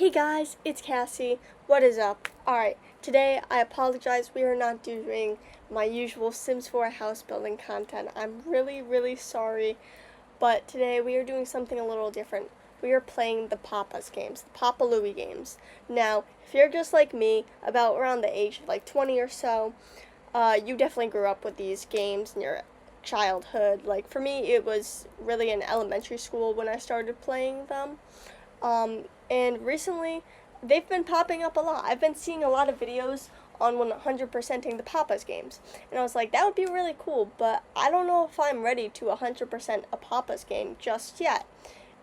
Hey guys, it's Cassie. What is up? Alright, today I apologize. We are not doing my usual Sims 4 house building content. I'm really sorry, but today we are doing something a little different. We are playing the Papa's games, the Papa Louie games. Now, if you're just like me, about around the age of like 20 or so, you definitely grew up with these games in your childhood. Like for me, it was really in elementary school when I started playing them. And recently, they've been popping up a lot. I've been seeing a lot of videos on 100%ing the Papa's games. And I was like, that would be really cool, but I don't know if I'm ready to 100% a Papa's game just yet.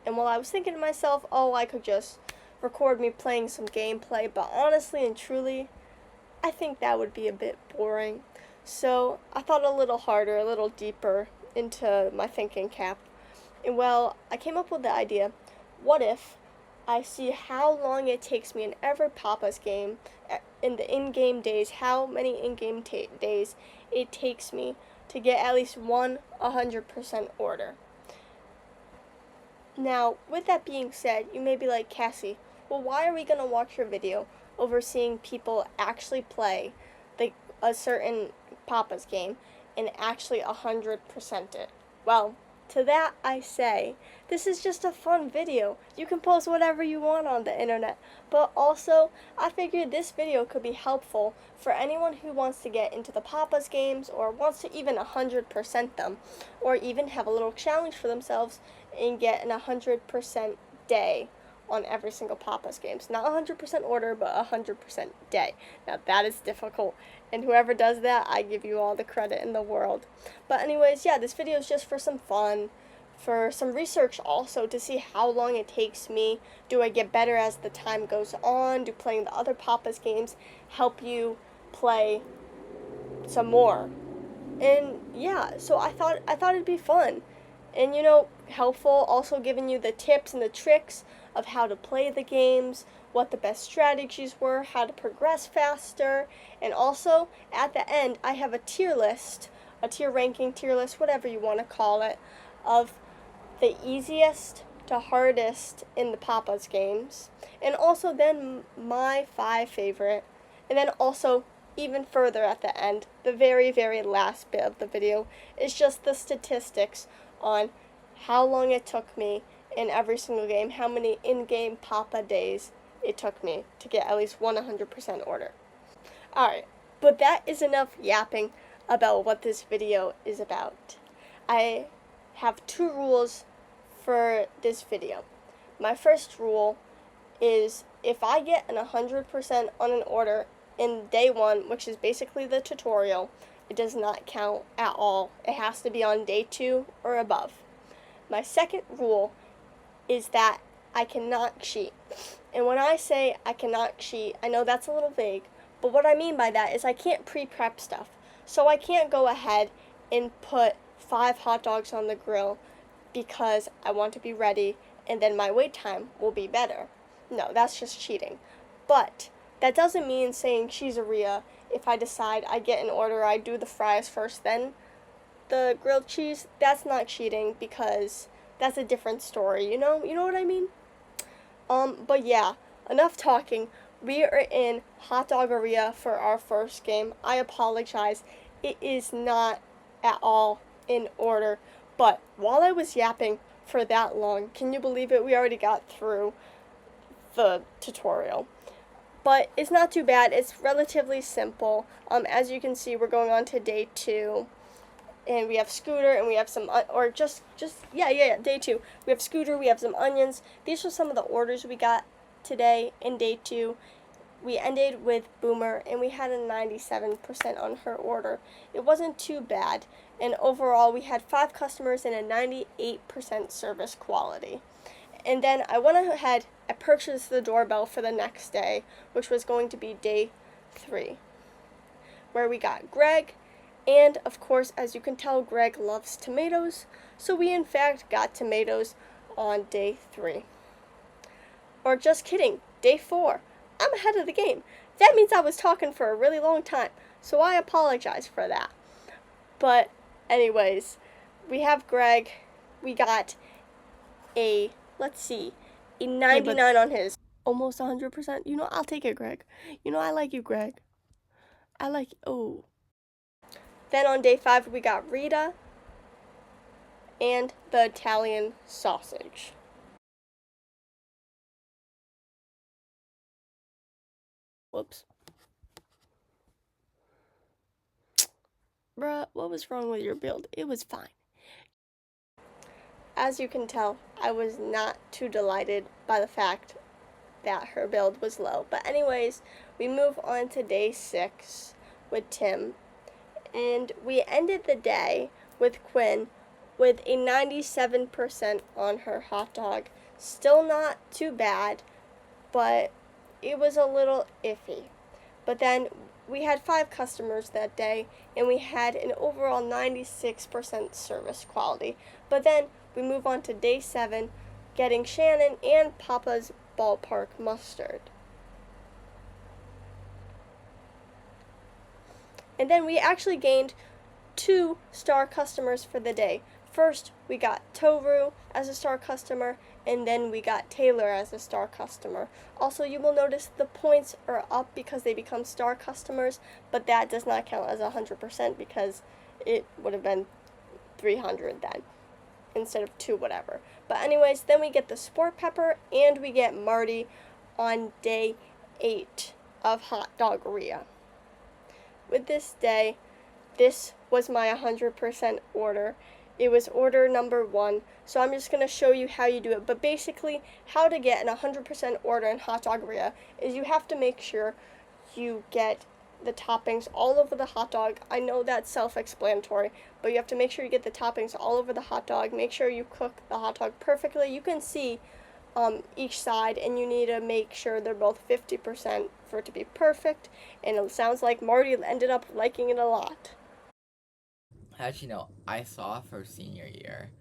And while I was thinking to myself, oh, I could just record me playing some gameplay, but honestly and truly, I think that would be a bit boring. So I thought a little harder, a little deeper into my thinking cap. And well, I came up with the idea, what if I see how long it takes me in every Papa's game, in the in-game days, how many in-game days it takes me to get at least one 100% order. Now, with that being said, you may be like, Cassie, well, why are we going to watch your video over seeing people actually play a certain Papa's game and actually 100% it? Well, to that I say, this is just a fun video. You can post whatever you want on the internet, but also I figured this video could be helpful for anyone who wants to get into the Papa's games or wants to even 100% them, or even have a little challenge for themselves and get an 100% day on every single Papa's games. Not 100% order, but 100% day. Now that is difficult, and whoever does that, I give you all the credit in the world. But anyways, yeah, this video is just for some fun, for some research also, to see how long it takes me. Do I get better as the time goes on? Do playing the other Papa's games help you play some more? And yeah, so I thought it'd be fun. And helpful, also giving you the tips and the tricks of how to play the games, what the best strategies were, how to progress faster, and also at the end I have a tier list, a tier ranking, tier list, whatever you want to call it, of the easiest to hardest in the Papa's games, and also then my 5 favorite, and then also even further at the end, the very last bit of the video is just the statistics on how long it took me in every single game, how many in-game Papa days it took me to get at least 100% order. Alright, but that is enough yapping about what this video is about. I have 2 rules for this video. My first rule is if I get an 100% on an order in day 1, which is basically the tutorial, it does not count at all. It has to be on day 2 or above. My second rule is that I cannot cheat. And when I say I cannot cheat, I know that's a little vague, but what I mean by that is I can't pre-prep stuff. So I can't go ahead and put 5 hot dogs on the grill because I want to be ready and then my wait time will be better. No, that's just cheating. But that doesn't mean saying cheeseria. If I decide I get an order, I do the fries first, then the grilled cheese. That's not cheating because that's a different story, you know what I mean? But yeah, enough talking. We are in hot doggeria for our first game. I apologize. It is not at all in order. But while I was yapping for that long, can you believe it? We already got through the tutorial. But it's not too bad. It's relatively simple. As you can see, we're going on to day 2. And we have Scooter, and we have some, day 2. We have Scooter, we have some onions. These are some of the orders we got today in day 2. We ended with Boomer, and we had a 97% on her order. It wasn't too bad. And overall, we had 5 customers and a 98% service quality. And then I went ahead, I purchased the doorbell for the next day, which was going to be day 3, where we got Greg. And, of course, as you can tell, Greg loves tomatoes, so we in fact got tomatoes on day 3. Or just kidding, day 4. I'm ahead of the game. That means I was talking for a really long time, so I apologize for that. But, anyways, we have Greg. We got a 99 on his. almost 100%. You know, I'll take it, Greg. You know, I like you, Greg. Oh. Then on day 5, we got Rita and the Italian sausage. Whoops. Bruh, what was wrong with your build? It was fine. As you can tell, I was not too delighted by the fact that her build was low. But anyways, we move on to day 6 with Tim. And we ended the day with Quinn with a 97% on her hot dog. Still not too bad, but it was a little iffy. But then we had 5 customers that day, and we had an overall 96% service quality. But then we move on to day 7, getting Shannon and Papa's ballpark mustard. And then we actually gained 2 star customers for the day. First, we got Toru as a star customer, and then we got Taylor as a star customer. Also, you will notice the points are up because they become star customers, but that does not count as 100% because it would have been 300 then instead of 2 whatever. But anyways, then we get the Sport Pepper and we get Marty on day 8 of Hot Doggeria. With this day, this was my 100% order. It was order number 1, so I'm just going to show you how you do it. But basically, how to get an 100% order in Hot Doggeria is you have to make sure you get the toppings all over the hot dog. I know that's self-explanatory, but you have to make sure you get the toppings all over the hot dog. Make sure you cook the hot dog perfectly. You can see each side, and you need to make sure they're both 50% for it to be perfect. And it sounds like Marty ended up liking it a lot. Actually, no, I saw for senior year.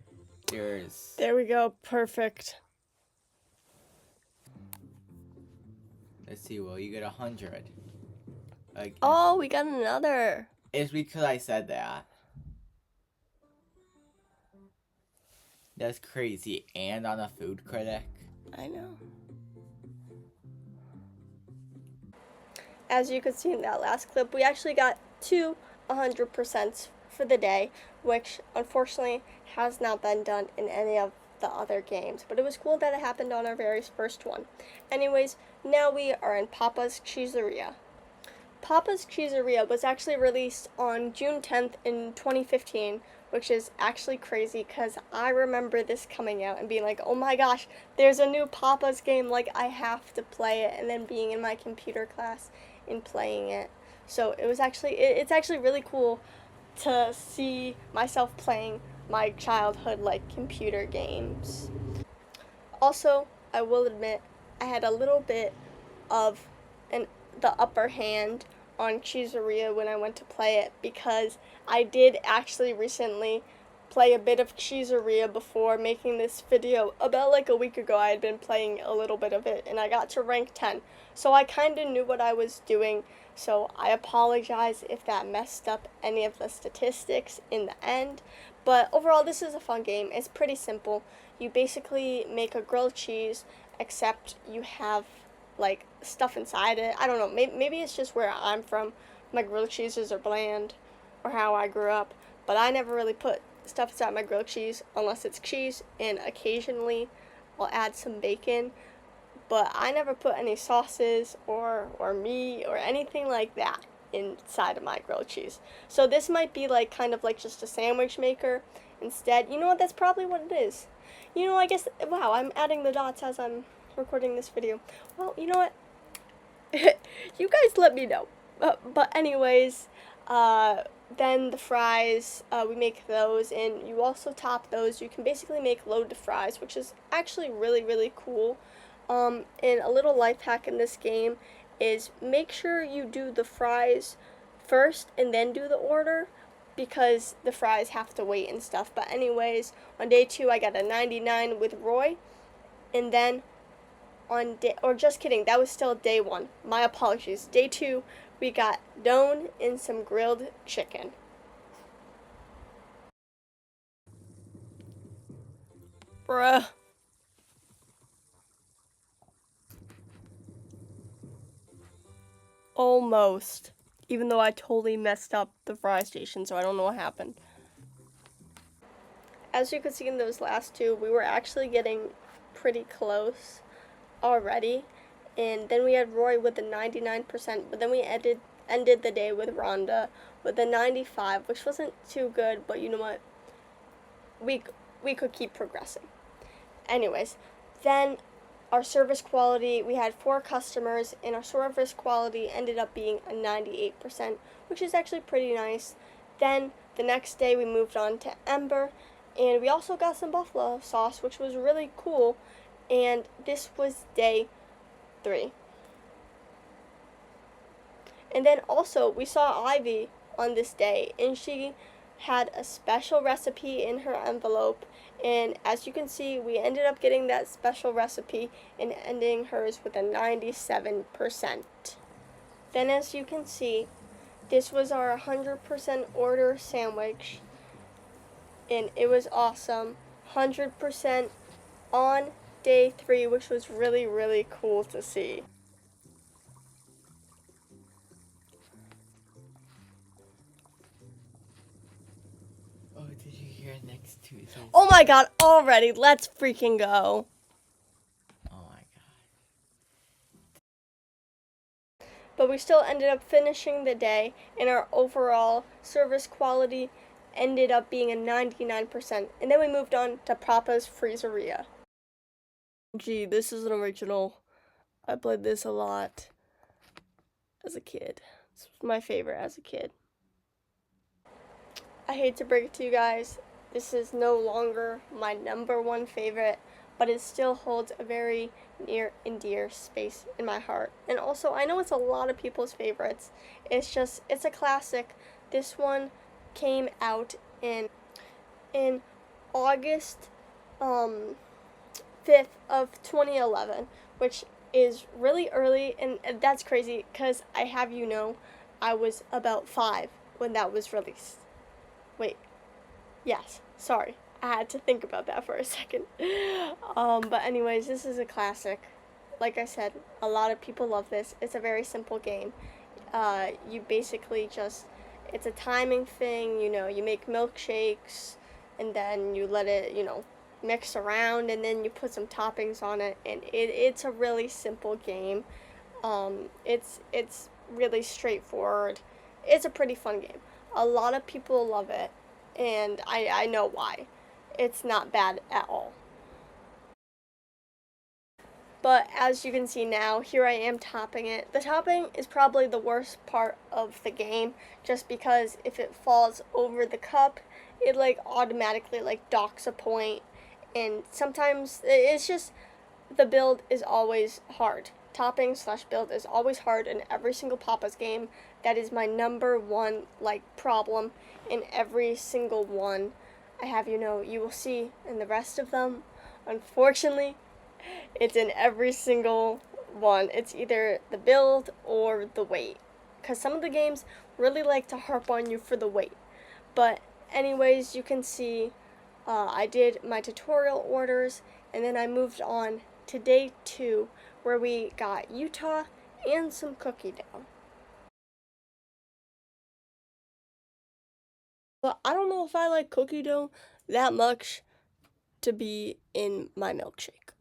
There we go, perfect. Let's see, will you get 100? Again. Oh, we got another. It's because I said that. That's crazy. And on a food critic. I know. As you could see in that last clip, we actually got 2 100% for the day, which unfortunately has not been done in any of the other games. But it was cool that it happened on our very first one. Anyways, now we are in Papa's Cheeseria. Papa's Cheeseria was actually released on June 10th in 2015, which is actually crazy because I remember this coming out and being like, oh my gosh, there's a new Papa's game, like I have to play it, and then being in my computer class and playing it. So it's actually really cool to see myself playing my childhood like computer games. Also, I will admit I had a little bit of the upper hand on Cheeseria when I went to play it because I did actually recently play a bit of Cheeseria before making this video. About like a week ago I had been playing a little bit of it and I got to rank 10. So I kind of knew what I was doing. So I apologize if that messed up any of the statistics in the end. But overall, this is a fun game. It's pretty simple. You basically make a grilled cheese, except you have like stuff inside it. I don't know. Maybe it's just where I'm from. My grilled cheeses are bland, or how I grew up. But I never really put stuff inside my grilled cheese unless it's cheese, and occasionally I'll add some bacon. But I never put any sauces or meat or anything like that inside of my grilled cheese. So this might be like kind of like just a sandwich maker instead. You know what? That's probably what it is. You know, I guess, wow, I'm adding the dots as I'm recording this video. Well, you know what? You guys let me know. But anyways, then the fries, we make those, and you also top those. You can basically make load to fries, which is actually really, really cool. And a little life hack in this game is make sure you do the fries first and then do the order, because the fries have to wait and stuff. But anyways, on day 2 I got a 99 with Roy, and then just kidding, that was still day 1. My apologies. Day 2 we got Doan and some grilled chicken. Bruh. Almost. Even though I totally messed up the fry station, so I don't know what happened. As you could see in those last two, we were actually getting pretty close already. And then we had Roy with the 99%, but then we ended the day with Rhonda with a 95, which wasn't too good, but you know what? We could keep progressing. Anyways, then our service quality, we had 4 customers, and our service quality ended up being a 98%, which is actually pretty nice. Then the next day we moved on to Ember, and we also got some buffalo sauce, which was really cool. And this was day 3. And then also we saw Ivy on this day, and she had a special recipe in her envelope. And as you can see, we ended up getting that special recipe and ending hers with a 97%. Then as you can see, this was our 100% order sandwich, and it was awesome. 100% on day 3, which was really, really cool to see. Oh, did you hear next to it? Oh my god, already, let's freaking go. Oh my god. But we still ended up finishing the day, and our overall service quality ended up being a 99%. And then we moved on to Papa's Freezeria. Gee, this is an original. I played this a lot as a kid. This was my favorite as a kid. I hate to break it to you guys, this is no longer my #1 favorite, but it still holds a very near and dear space in my heart. And also, I know it's a lot of people's favorites. It's a classic. This one came out in August 5th of 2011, which is really early, and that's crazy because I have you know, I was about 5 when that was released. Wait, yes, sorry. I had to think about that for a second. But anyways, this is a classic. Like I said, a lot of people love this. It's a very simple game. You basically just, it's a timing thing, you know, you make milkshakes, and then you let it, you know, mix around, and then you put some toppings on it, and it's a really simple game. It's really straightforward. It's a pretty fun game. A lot of people love it, and I know why. It's not bad at all. But as you can see now, here I am topping it. The topping is probably the worst part of the game, just because if it falls over the cup, it like automatically like docks a point, and sometimes it's just, the build is always hard. Topping/build is always hard in every single Papa's game. That is my #1 like problem in every single one. I have you know, you will see in the rest of them. Unfortunately, it's in every single one. It's either the build or the weight, because some of the games really like to harp on you for the weight. But anyways, you can see I did my tutorial orders, and then I moved on to day 2, where we got Utah and some cookie dough. But I don't know if I like cookie dough that much to be in my milkshake.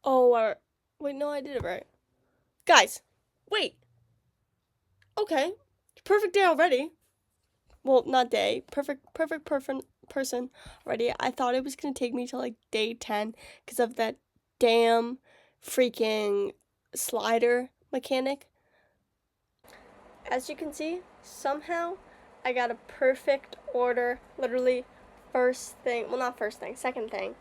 Oh, wait, no, I did it right. Guys, wait. Okay, perfect day already. Well, not day. Perfect person already. I thought it was gonna take me to like day 10 because of that damn freaking slider mechanic. As you can see, somehow I got a perfect order, literally first thing, well, not first thing, second thing,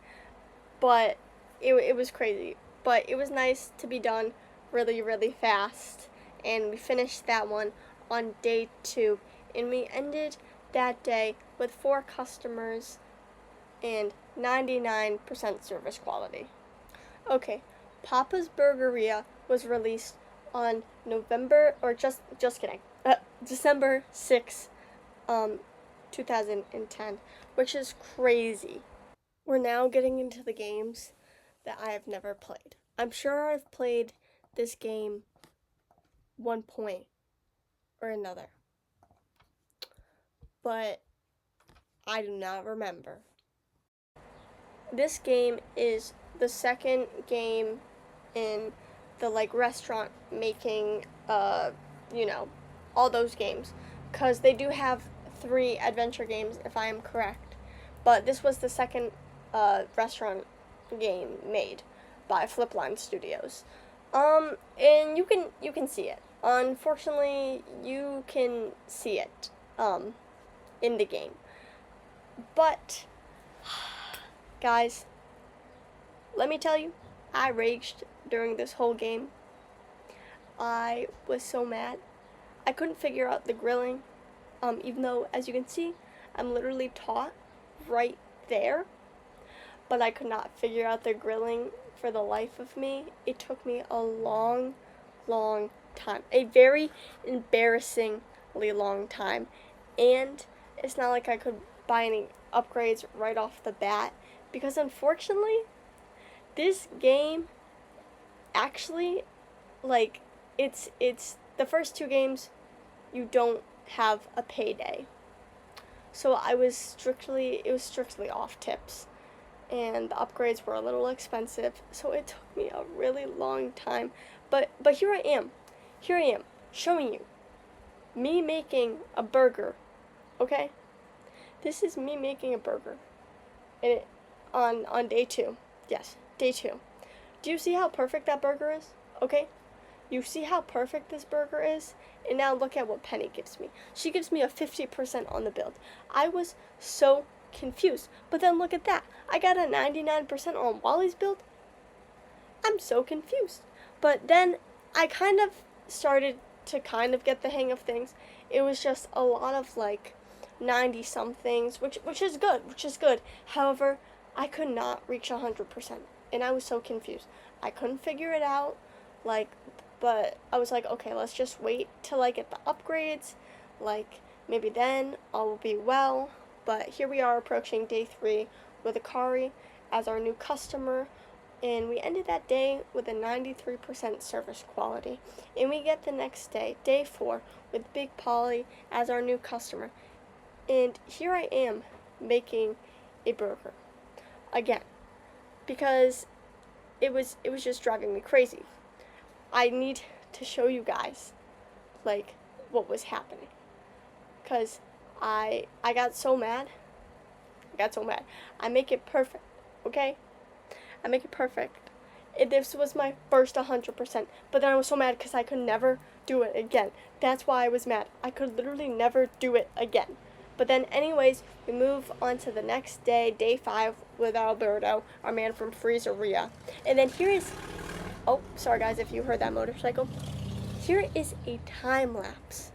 but it was crazy. But it was nice to be done really, really fast, and we finished that one on day 2, and we ended that day with 4 customers and 99% service quality. Okay, Papa's Burgeria was released on November, or just kidding, December 6th, 2010, which is crazy. We're now getting into the games that I have never played. I'm sure I've played this game one point or another. But I do not remember. This game is the second game in the like restaurant making all those games, because they do have 3 adventure games if I am correct, but this was the second restaurant game made by Flipline Studios. And you can see it. Unfortunately, you can see it in the game. But guys, let me tell you, I raged during this whole game. I was so mad. I couldn't figure out the grilling, even though, as you can see, I'm literally taught right there. But I could not figure out the grilling for the life of me. It took me a long, long time. A very embarrassingly long time. And it's not like I could buy any upgrades right off the bat, because unfortunately, this game actually, like, it's the first 2 games, you don't have a payday. So it was strictly off tips, and the upgrades were a little expensive, so it took me a really long time. But here I am showing you me making a burger. Okay, this is me making a burger, and on day 2. Yes, day 2. Do you see how perfect that burger is? Okay, you see how perfect this burger is? And now look at what Penny gives me. She gives me a 50% on the build. I was so confused. But then look at that. I got a 99% on Wally's build. I'm so confused. But then I kind of started to get the hang of things. It was just a lot of like 90 somethings, which is good. However, I could not reach 100%, and I was so confused. I couldn't figure it out, but I was like, okay, let's just wait till I get the upgrades, maybe then all will be well. But here we are approaching day 3 with Akari as our new customer, and we ended that day with a 93% service quality. And we get the next day, day 4, with Big Polly as our new customer. And here I am making a burger again, because it was just driving me crazy. I need to show you guys what was happening, because I got so mad. I make it perfect, okay? I make it perfect. This was my first 100%, but then I was so mad because I could never do it again. That's why I was mad. I could literally never do it again. But then anyways, we move on to the next day, day 5, with Alberto, our man from Burgeria. And then here is, oh, sorry guys if you heard that motorcycle. Here is a time lapse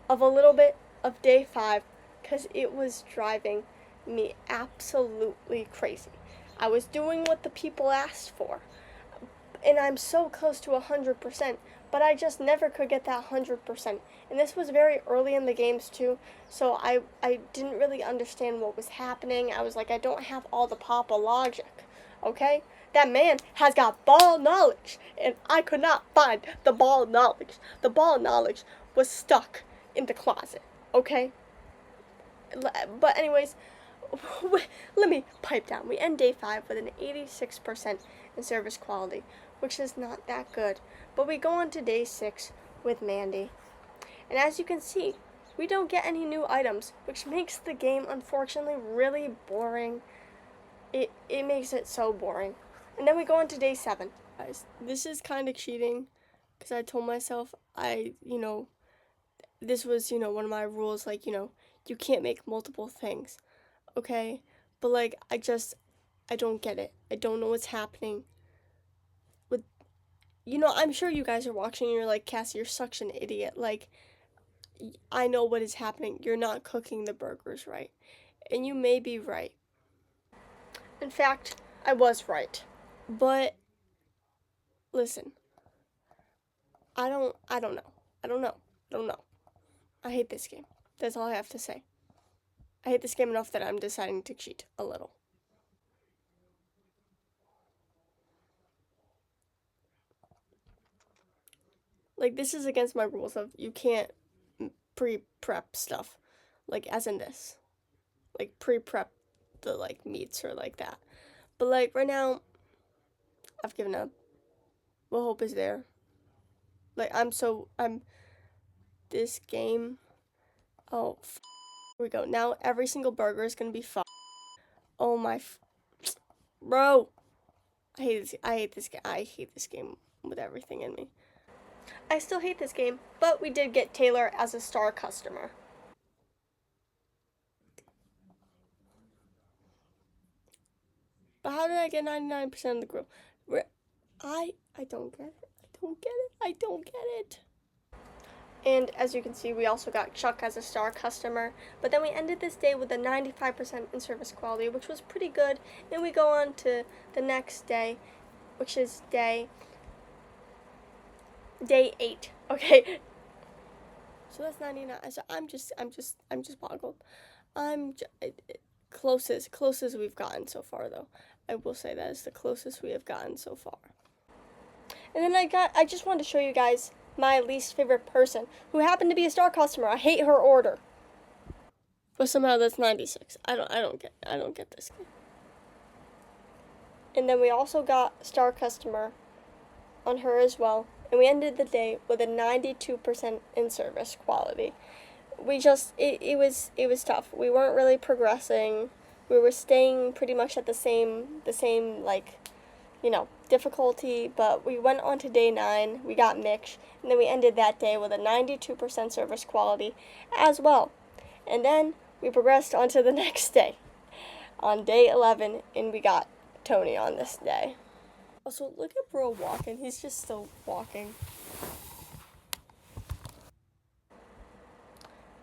of a little bit of day 5, because it was driving me absolutely crazy. I was doing what the people asked for, and I'm so close to 100%, but I just never could get that 100%. And this was very early in the games too, so I didn't really understand what was happening. I was like, I don't have all the Papa logic, okay? That man has got ball knowledge, and I could not find the ball knowledge. The ball knowledge was stuck in the closet, okay? But anyways, let me pipe down. We end day 5 with an 86% in service quality, which is not that good. But we go on to day 6 with Mandy. And as you can see, we don't get any new items, which makes the game, unfortunately, really boring. It makes it so boring. And then we go on to day 7. Guys, this is kind of cheating, because I told myself this was, one of my rules, you can't make multiple things, okay? But, I don't get it. I don't know what's happening. With, I'm sure you guys are watching and you're like, Cassie, you're such an idiot. I know what is happening. You're not cooking the burgers right. And you may be right. In fact, I was right. But, listen, I don't know. I hate this game. That's all I have to say. I hate this game enough that I'm deciding to cheat a little. Like, this is against my rules of you can't pre-prep stuff. Like, as in this. Like, pre-prep the, like, meats or like that. But, like, right now, I've given up. What hope is there? Like, this game, oh, here we go. Now, every single burger is gonna be oh my, bro. I hate this game. I hate this game with everything in me. I still hate this game, but we did get Taylor as a star customer. But how did I get 99% of the grill? I don't get it. I don't get it. I don't get it. And as you can see, we also got Chuck as a star customer. But then we ended this day with a 95% in service quality, which was pretty good. And we go on to the next day, which is day 8. Okay. So that's 99. So I'm just boggled. Closest we've gotten so far, though. I will say that is the closest we have gotten so far. And then I just wanted to show you guys my least favorite person, who happened to be a star customer. I hate her order. But somehow that's 96. I don't get this game. And then we also got star customer on her as well. And we ended the day with a 92% in service quality. It was tough. We weren't really progressing. We were staying pretty much at the same like, difficulty, but we went on to day 9. We got Mitch, and then we ended that day with a 92% service quality as well. And then we progressed on to the next day, on day 11, and we got Tony on this day. Also, look at bro walking. He's just still walking.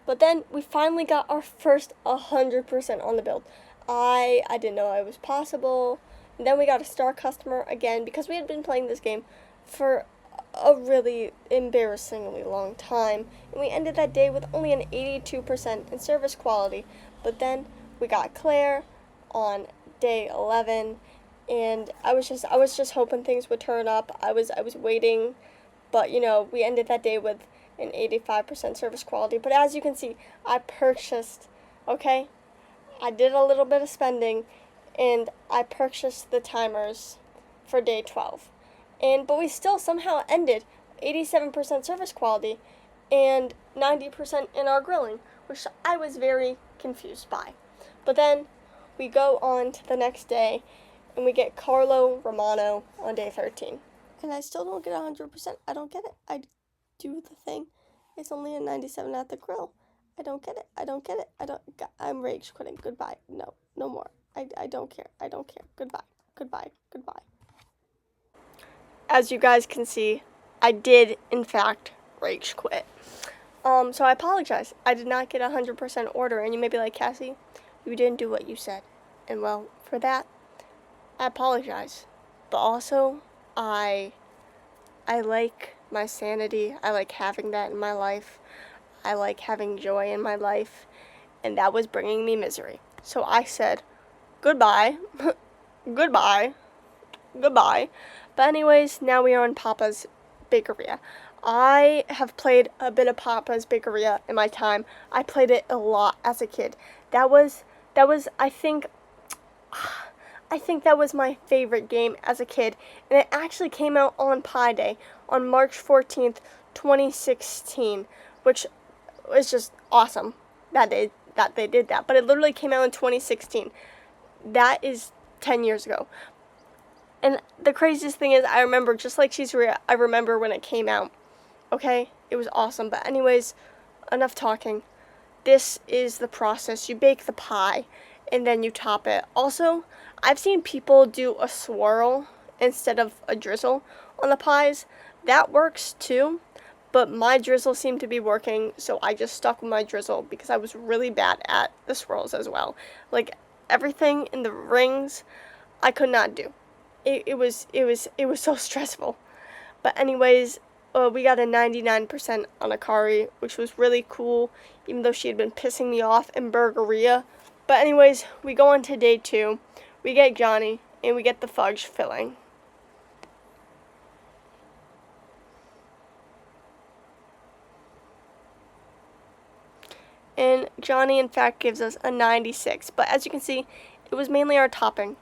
But then we finally got our first 100% on the build. I didn't know it was possible. And then we got a star customer again because we had been playing this game for a really embarrassingly long time. And we ended that day with only an 82% in service quality. But then we got Claire on day 11, and I was just hoping things would turn up. I was waiting, but we ended that day with an 85% service quality. But as you can see, I purchased, okay? I did a little bit of spending, and I purchased the timers for day 12. But we still somehow ended 87% service quality and 90% in our grilling, which I was very confused by. But then we go on to the next day, and we get Carlo Romano on day 13. And I still don't get 100%. I don't get it. I do the thing. It's only a 97 at the grill. I don't get it. I'm rage quitting. Goodbye. No more. I don't care. Goodbye. As you guys can see, I did in fact rage quit. So I apologize. I did not get a 100% order, and you may be like, Cassie, you didn't do what you said. And well, for that, I apologize. But also, I like my sanity. I like having that in my life. I like having joy in my life, and that was bringing me misery. So I said, goodbye, goodbye. But anyways, now we are on Papa's Bakeria. I have played a bit of Papa's Bakeria in my time. I played it a lot as a kid. That was I think that was my favorite game as a kid, and it actually came out on Pi Day on March 14th, 2016, which was just awesome that they did that. But it literally came out in 2016. That is 10 years ago. And the craziest thing is, I remember, just like Cheeseria, I remember when it came out. Okay? It was awesome. But anyways, enough talking. This is the process. You bake the pie, and then you top it. Also, I've seen people do a swirl instead of a drizzle on the pies. That works too, but my drizzle seemed to be working, so I just stuck with my drizzle because I was really bad at the swirls as well. Like, everything in the rings, I could not do. It was so stressful. But anyways, we got a 99% on Akari, which was really cool, even though she had been pissing me off in Burgeria. But anyways, we go on to day 2. We get Johnny, and we get the fudge filling. And Johnny, in fact, gives us a 96. But as you can see, it was mainly our topping.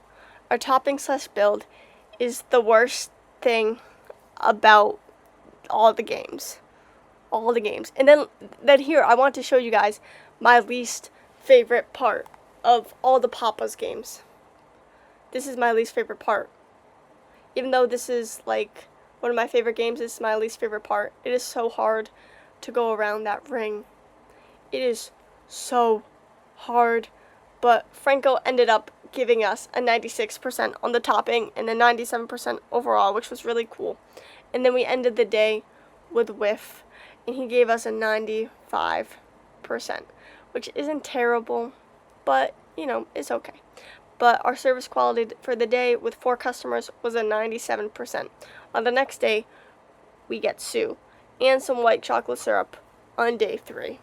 Our topping / build is the worst thing about all the games. All the games. And then here, I want to show you guys my least favorite part of all the Papa's games. This is my least favorite part. Even though this is like one of my favorite games, this is my least favorite part. It is so hard to go around that ring. It is so hard. But Franco ended up giving us a 96% on the topping and a 97% overall, which was really cool. And then we ended the day with Whiff, and he gave us a 95%, which isn't terrible, but, you know, it's okay. But our service quality for the day with 4 customers was a 97%. On the next day, we get Sue and some white chocolate syrup on day 3.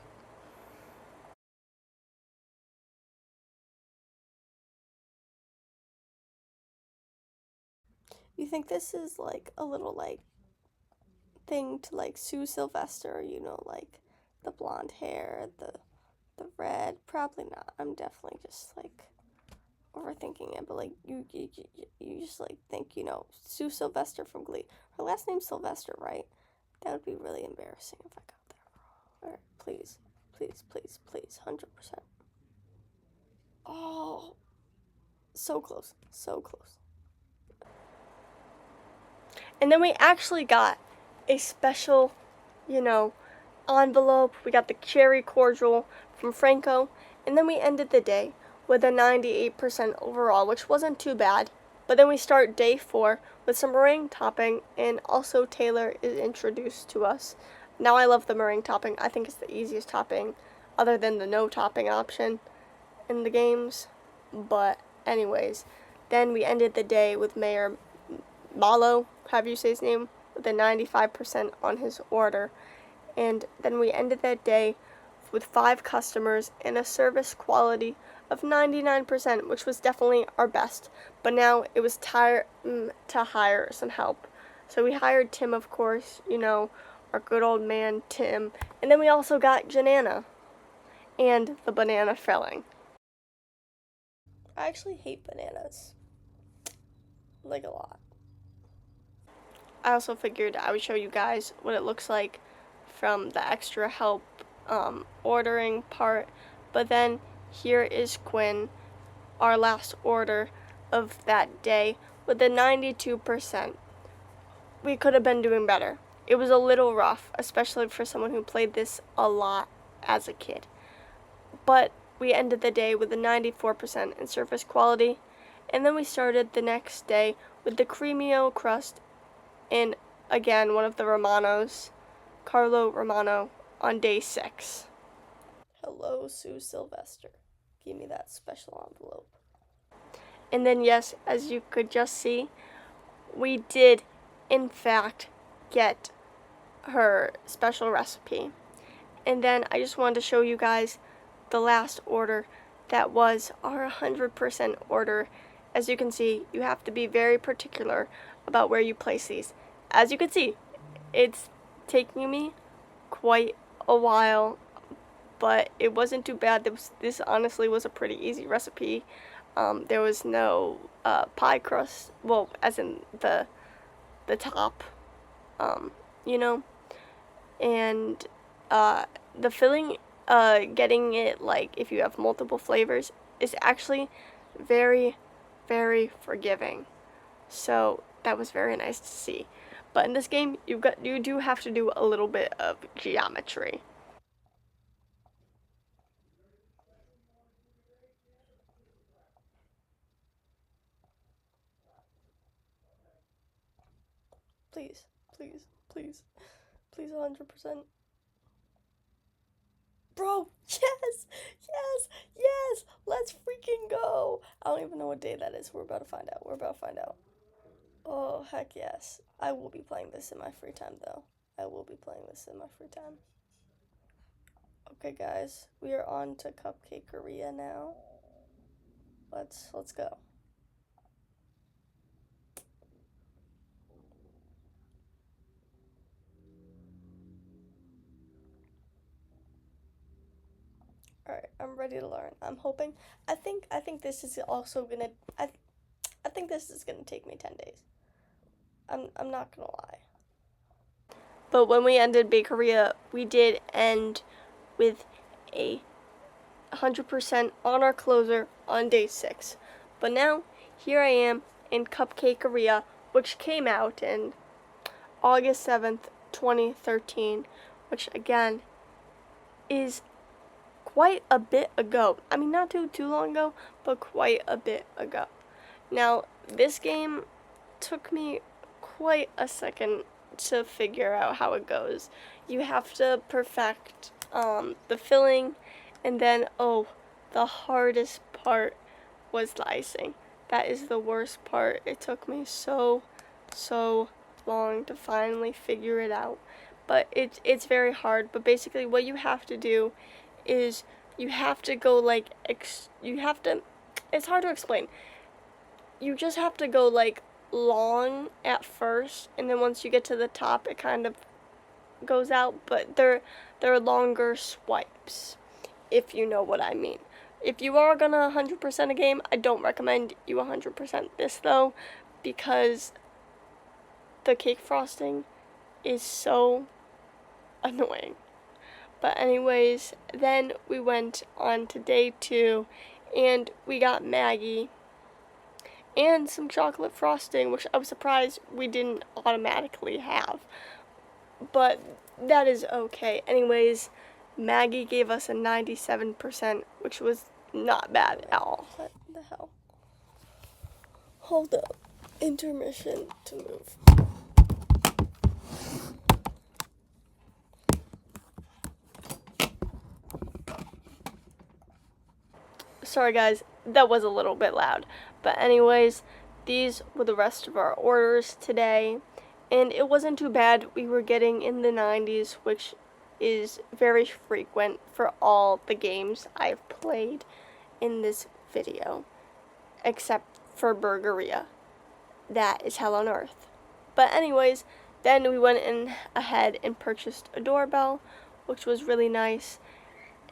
You think this is like a little like thing to like Sue Sylvester, you know, like the blonde hair, the red? Probably not. I'm definitely just like overthinking it, but like you just like think, you know, Sue Sylvester from Glee. Her last name's Sylvester, right? That would be really embarrassing if I got that wrong. Alright, please, please, please, please, 100%. Oh, so close, so close. And then we actually got a special, you know, envelope. We got the cherry cordial from Franco, and then we ended the day with a 98% overall, which wasn't too bad. But then we start day 4 with some meringue topping, and also Taylor is introduced to us. Now I love the meringue topping. I think it's the easiest topping other than the no topping option in the games. But anyways, then we ended the day with Mayor Malo, however you say his name, with a 95% on his order. And then we ended that day with 5 customers and a service quality of 99%, which was definitely our best. But now it was time to hire some help. So we hired Tim, of course, you know, our good old man Tim. And then we also got Janana and the banana filling. I actually hate bananas, like a lot. I also figured I would show you guys what it looks like from the extra help ordering part. But then here is Quinn, our last order of that day, with a 92%. We could have been doing better. It was a little rough, especially for someone who played this a lot as a kid. But we ended the day with a 94% in service quality. And then we started the next day with the Cremio crust and again one of the Romanos, Carlo Romano, on day 6. Hello, Sue Sylvester. Give me that special envelope. And then yes, as you could just see, we did in fact get her special recipe. And then I just wanted to show you guys the last order that was our 100% order. As you can see, you have to be very particular about where you place these. As you can see, it's taking me quite a while, but it wasn't too bad. This honestly was a pretty easy recipe. There was no pie crust, well, as in the top, you know, and the filling, getting it like if you have multiple flavors is actually very, very forgiving. So that was very nice to see. But in this game, you do have to do a little bit of geometry. Please, please, please, please, 100%. Bro, yes, yes, yes, let's freaking go. I don't even know what day that is. We're about to find out. We're about to find out. Oh, heck yes. I will be playing this in my free time, though. I will be playing this in my free time. Okay, guys, we are on to Cupcakeria now. Let's go. Alright, I'm ready to learn. I'm hoping. I think this is also gonna. I think this is gonna take me 10 days. I'm not gonna lie. But when we ended Burgeria, we did end with a 100% on our closer on day 6. But now, here I am in Cupcakeria, which came out in August 7th, 2013, which again is quite a bit ago. I mean, not too long ago, but quite a bit ago. Now, this game took me quite a second to figure out how it goes. You have to perfect the filling, and then, the hardest part was the icing. That is the worst part. It took me so long to finally figure it out. But it's very hard. But basically what you have to do is you have to go like, it's hard to explain. You just have to go like long at first, and then once you get to the top, it kind of goes out, but they're longer swipes, if you know what I mean. If you are gonna 100% a game, I don't recommend you 100% this though, because the cake frosting is so annoying. But anyways, then we went on to day 2, and we got Maggie and some chocolate frosting, which I was surprised we didn't automatically have. But that is okay. Anyways, Maggie gave us a 97%, which was not bad at all. What the hell? Hold up. Intermission to move. Sorry guys, that was a little bit loud. But anyways, these were the rest of our orders today. And it wasn't too bad. We were getting in the 90s, which is very frequent for all the games I've played in this video, except for Burgeria. That is hell on earth. But anyways, then we went in ahead and purchased a doorbell, which was really nice.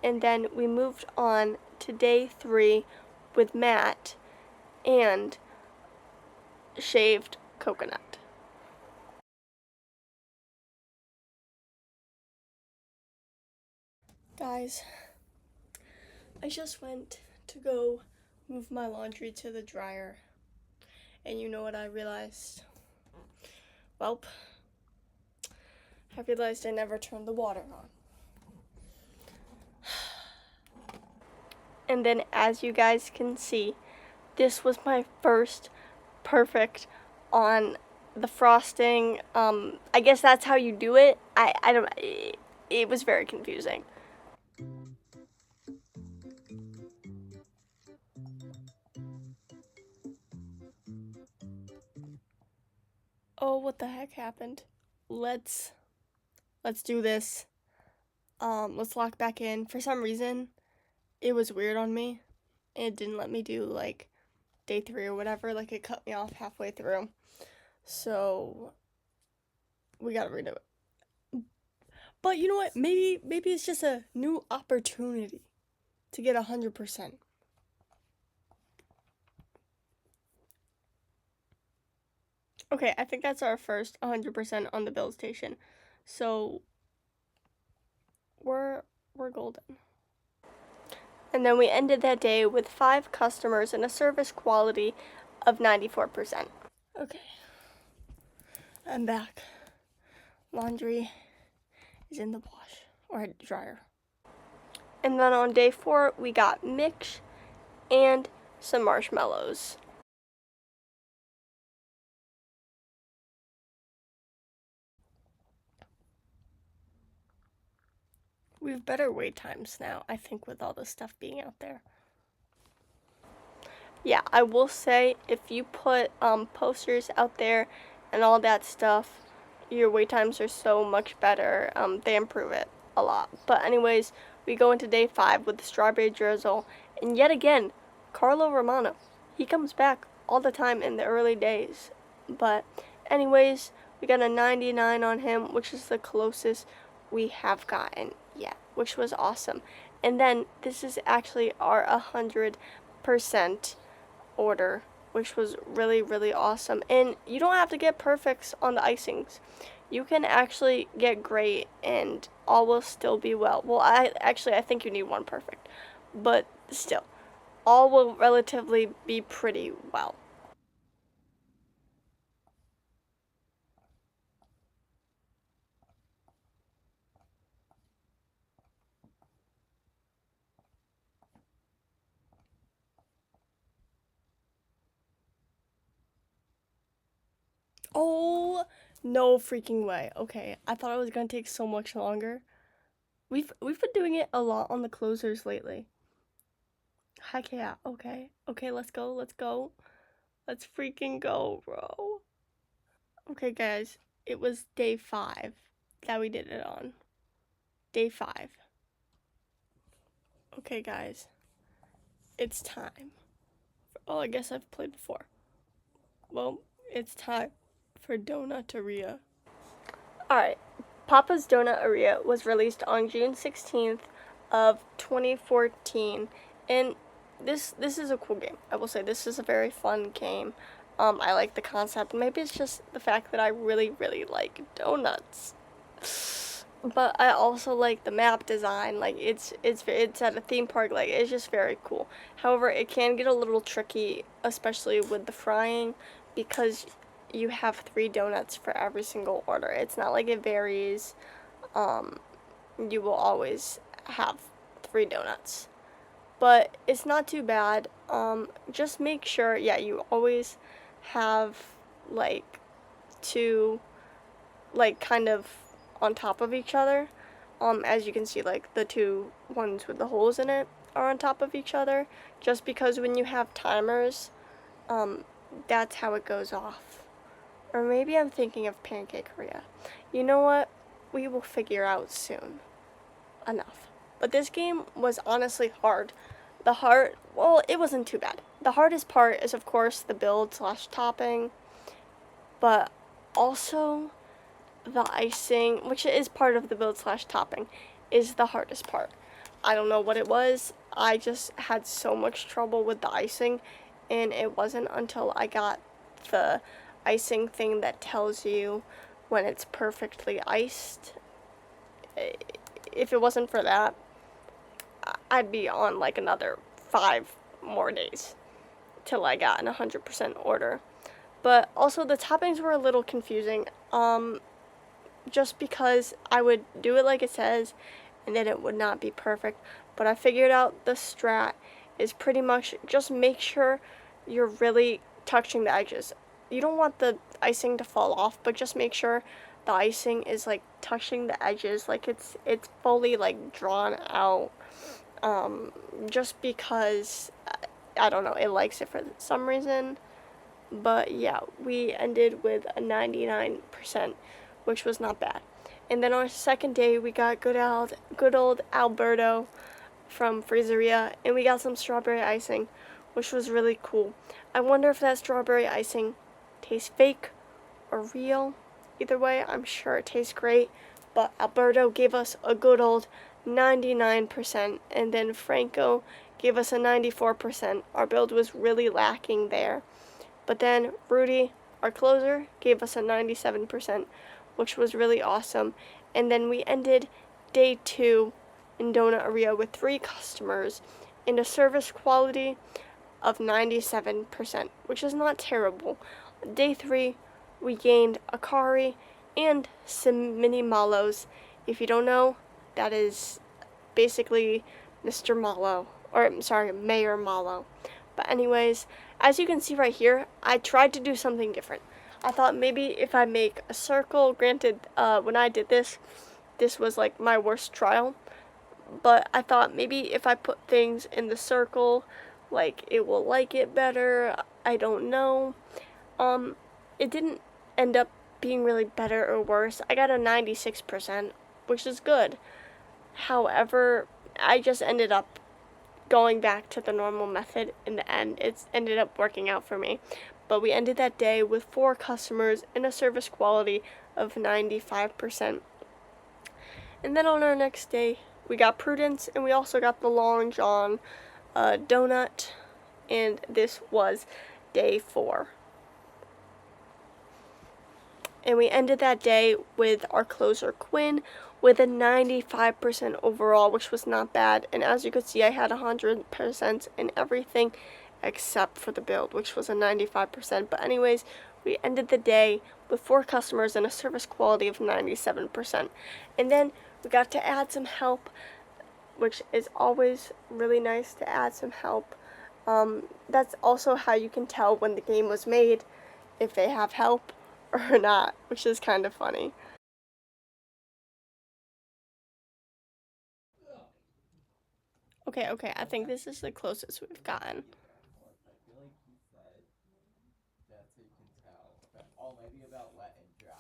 And then we moved on to day 3 with Matt and shaved coconut. Guys, I just went to go move my laundry to the dryer, and you know what I realized? Welp, I realized I never turned the water on. And then, as you guys can see, this was my first perfect on the frosting. I guess that's how you do it. I don't, it was very confusing. Oh, what the heck happened? Let's do this. Let's lock back in. For some reason, it was weird on me. It didn't let me do like day 3 or whatever. Like, it cut me off halfway through. So we gotta redo it. But you know what? Maybe it's just a new opportunity to get 100%. Okay, I think that's our first 100% on the build station. So we're golden. And then we ended that day with 5 customers and a service quality of 94%. Okay, I'm back. Laundry is in the wash or dryer. And then on day 4, we got mix and some marshmallows. We have better wait times now, I think, with all the stuff being out there. Yeah, I will say, if you put posters out there and all that stuff, your wait times are so much better. They improve it a lot. But anyways, we go into day 5 with the strawberry drizzle. And yet again, Carlo Romano. He comes back all the time in the early days. But anyways, we got a 99 on him, which is the closest we have gotten yet, which was awesome. And then this is actually our 100% order, which was really, really awesome. And you don't have to get perfects on the icings. You can actually get great and all will still be well. Well, I think you need one perfect, but still, all will relatively be pretty well. Oh, no freaking way. Okay, I thought it was gonna take so much longer. We've been doing it a lot on the closers lately. Heck yeah. Okay. Okay, let's go. Let's go. Let's freaking go, bro. Okay, guys. It was day 5 that we did it on. Day 5. Okay, guys. It's time. Oh, I guess I've played before. Well, it's time for Donuteria. Alright. Papa's Donuteria was released on June 16th of 2014, and this is a cool game. I will say this is a very fun game. I like the concept. Maybe it's just the fact that I really, really like donuts. But I also like the map design. Like it's at a theme park. Like it's just very cool. However, it can get a little tricky, especially with the frying, because you have 3 donuts for every single order. It's not like it varies. Um, you will always have 3 donuts, but it's not too bad. Just make sure, yeah, you always have like 2, like kind of on top of each other. As you can see, like the 2 ones with the holes in it are on top of each other, just because when you have timers, um, that's how it goes off. Or maybe I'm thinking of Pancakeria. You know what? We will figure out soon enough. But this game was honestly hard. Well, it wasn't too bad. The hardest part is, of course, the build/topping, but also the icing, which is part of the build/topping, is the hardest part. I don't know what it was. I just had so much trouble with the icing, and it wasn't until I got the icing thing that tells you when it's perfectly iced. If it wasn't for that, I'd be on like another 5 more days till I got an 100% order. But also the toppings were a little confusing, just because I would do it like it says and then it would not be perfect. But I figured out the strat is pretty much just make sure you're really touching the edges. You don't want the icing to fall off, but just make sure the icing is like touching the edges, like it's fully like drawn out. Just because I don't know, it likes it for some reason. But yeah, we ended with a 99%, which was not bad. And then on our second day, we got good old Alberto from Burgeria, and we got some strawberry icing, which was really cool. I wonder if that strawberry icing tastes fake or real. Either way, I'm sure it tastes great. But Alberto gave us a good old 99%, and then Franco gave us a 94%. Our build was really lacking there. But then Rudy, our closer, gave us a 97%, which was really awesome. And then we ended day 2 in Donuteria with 3 customers and a service quality of 97%, which is not terrible. Day 3, we gained a Kari and some mini Malos. If you don't know, that is basically Mr. Malo, or I'm sorry, Mayor Malo. But anyways, as you can see right here, I tried to do something different. I thought maybe if I make a circle, granted, when I did this was like my worst trial, but I thought maybe if I put things in the circle, like it will like it better. I don't know. It didn't end up being really better or worse. I got a 96%, which is good. However, I just ended up going back to the normal method in the end. It's ended up working out for me. But we ended that day with 4 customers and a service quality of 95%. And then on our next day, we got Prudence, and we also got the Long John donut, and this was day 4. And we ended that day with our closer Quinn with a 95% overall, which was not bad. And as you could see, I had 100% in everything except for the build, which was a 95%. But anyways, we ended the day with 4 customers and a service quality of 97%. And then we got to add some help, which is always really nice to add some help. That's also how you can tell when the game was made, if they have help or not, which is kind of funny. Okay, I think this is the closest we've gotten. I feel like he said that's how you can tell. Oh, maybe about wet and dry.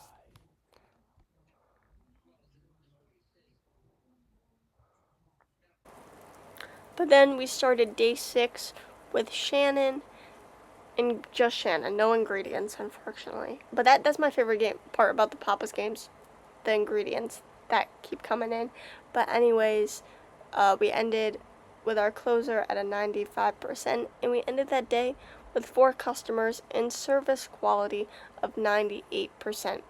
But then we started day 6 with Shannon, and just Shannon, no ingredients, unfortunately. But that's my favorite part about the Papa's games, the ingredients that keep coming in. But anyways, we ended with our closer at a 95%, and we ended that day with 4 customers and service quality of 98%.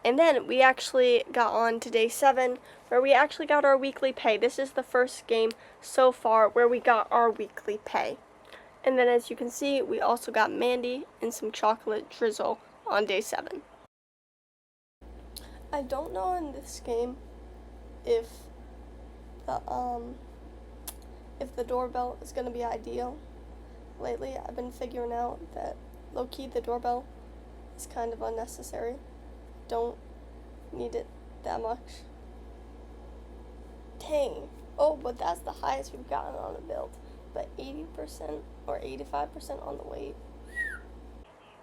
And then we actually got on to day 7, where we actually got our weekly pay. This is the first game so far where we got our weekly pay. And then as you can see, we also got Mandy and some chocolate drizzle on day 7. I don't know in this game if the doorbell is going to be ideal. Lately, I've been figuring out that low-key the doorbell is kind of unnecessary. Don't need it that much. Dang. Oh, but that's the highest we've gotten on a build. But 80% or 85% on the weight.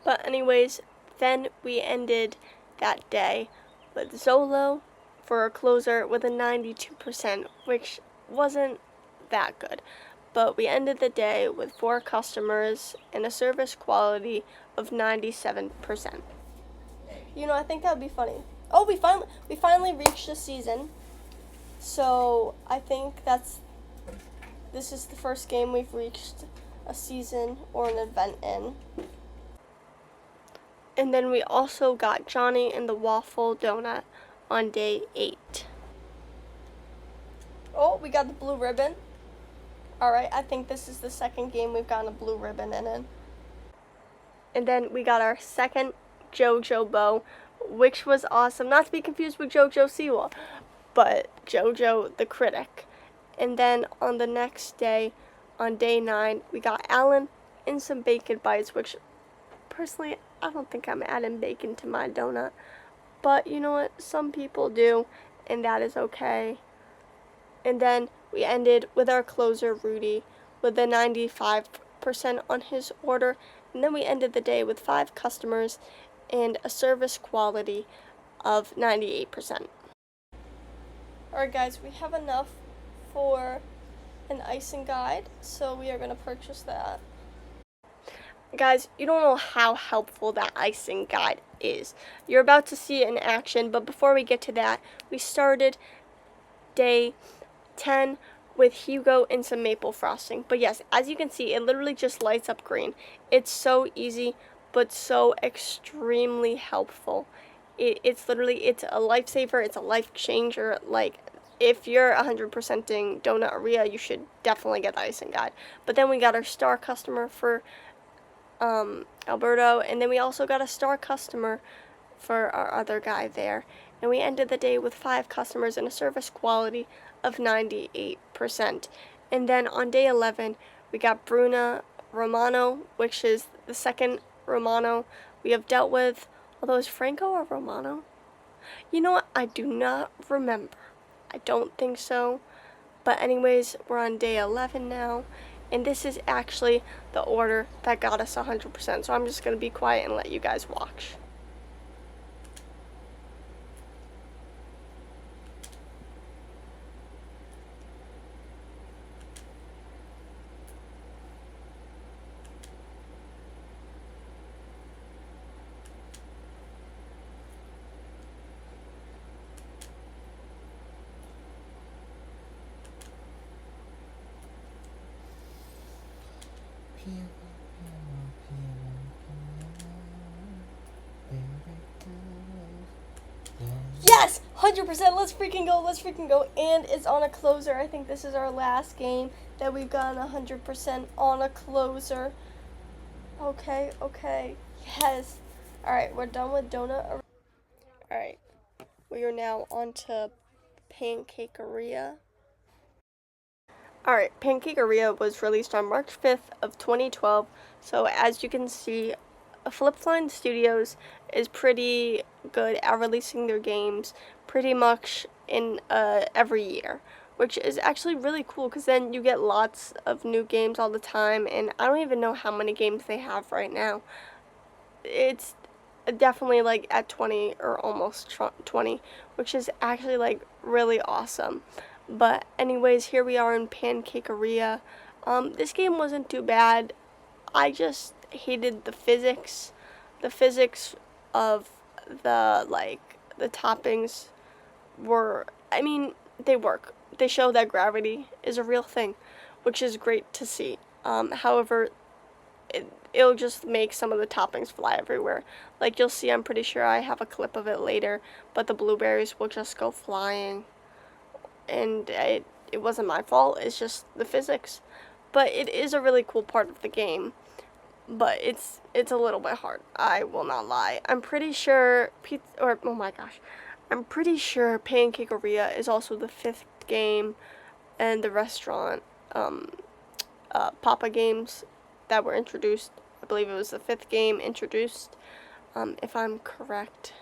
But anyways, then we ended that day with Zolo for a closer with a 92%, which wasn't that good. But we ended the day with 4 customers and a service quality of 97%. You know, I think that would be funny. Oh, we finally reached the season. So I think this is the first game we've reached a season or an event in. And then we also got Johnny and the Waffle Donut on day 8. Oh, we got the blue ribbon. Alright, I think this is the second game we've gotten a blue ribbon in. And then we got our second JoJo bow, which was awesome. Not to be confused with JoJo Siwa, but JoJo the Critic. And then on the next day, on day 9, we got Alan and some bacon bites, which personally, I don't think I'm adding bacon to my donut. But you know what? Some people do, and that is okay. And then we ended with our closer, Rudy, with a 95% on his order. And then we ended the day with 5 customers and a service quality of 98%. Alright guys, we have enough for an icing guide, so we are going to purchase that. Guys, you don't know how helpful that icing guide is. You're about to see it in action, but before we get to that, we started day 10 with Hugo and some maple frosting. But yes, as you can see, it literally just lights up green. It's so easy, but so extremely helpful. It's a lifesaver. It's a life changer. Like, if you're 100%ing Donuteria, you should definitely get the icing guide. But then we got our star customer for Alberto, and then we also got a star customer for our other guy there. And we ended the day with 5 customers and a service quality of 98%. And then on day 11, we got Bruna Romano, which is the second Romano we have dealt with. Although, is Franco or Romano? You know what? I do not remember. I don't think so. But anyways, we're on day 11 now. And this is actually the order that got us 100%. So I'm just going to be quiet and let you guys watch. Yes, 100%. Let's freaking go. Let's freaking go. And it's on a closer. I think this is our last game that we've gotten 100% on a closer. Okay, okay. Yes. All right, we're done with donut. All right. We are now on to Pancakeria. Alright, Pancakeria was released on March 5th of 2012. So as you can see, Flipfline Studios is pretty good at releasing their games pretty much in every year, which is actually really cool because then you get lots of new games all the time, and I don't even know how many games they have right now. It's definitely like at 20 or almost 20, which is actually like really awesome. But anyways, here we are in Pancakeria. This game wasn't too bad. I just hated the physics. The physics of the toppings were, I mean, they work. They show that gravity is a real thing, which is great to see. However, it'll just make some of the toppings fly everywhere. Like you'll see, I'm pretty sure I have a clip of it later, but the blueberries will just go flying. And it wasn't my fault, it's just the physics. But it is a really cool part of the game. But it's a little bit hard, I will not lie. I'm pretty sure I'm pretty sure Pancakeria is also the 5th game and the restaurant Papa games that were introduced. I believe it was the 5th game introduced, if I'm correct.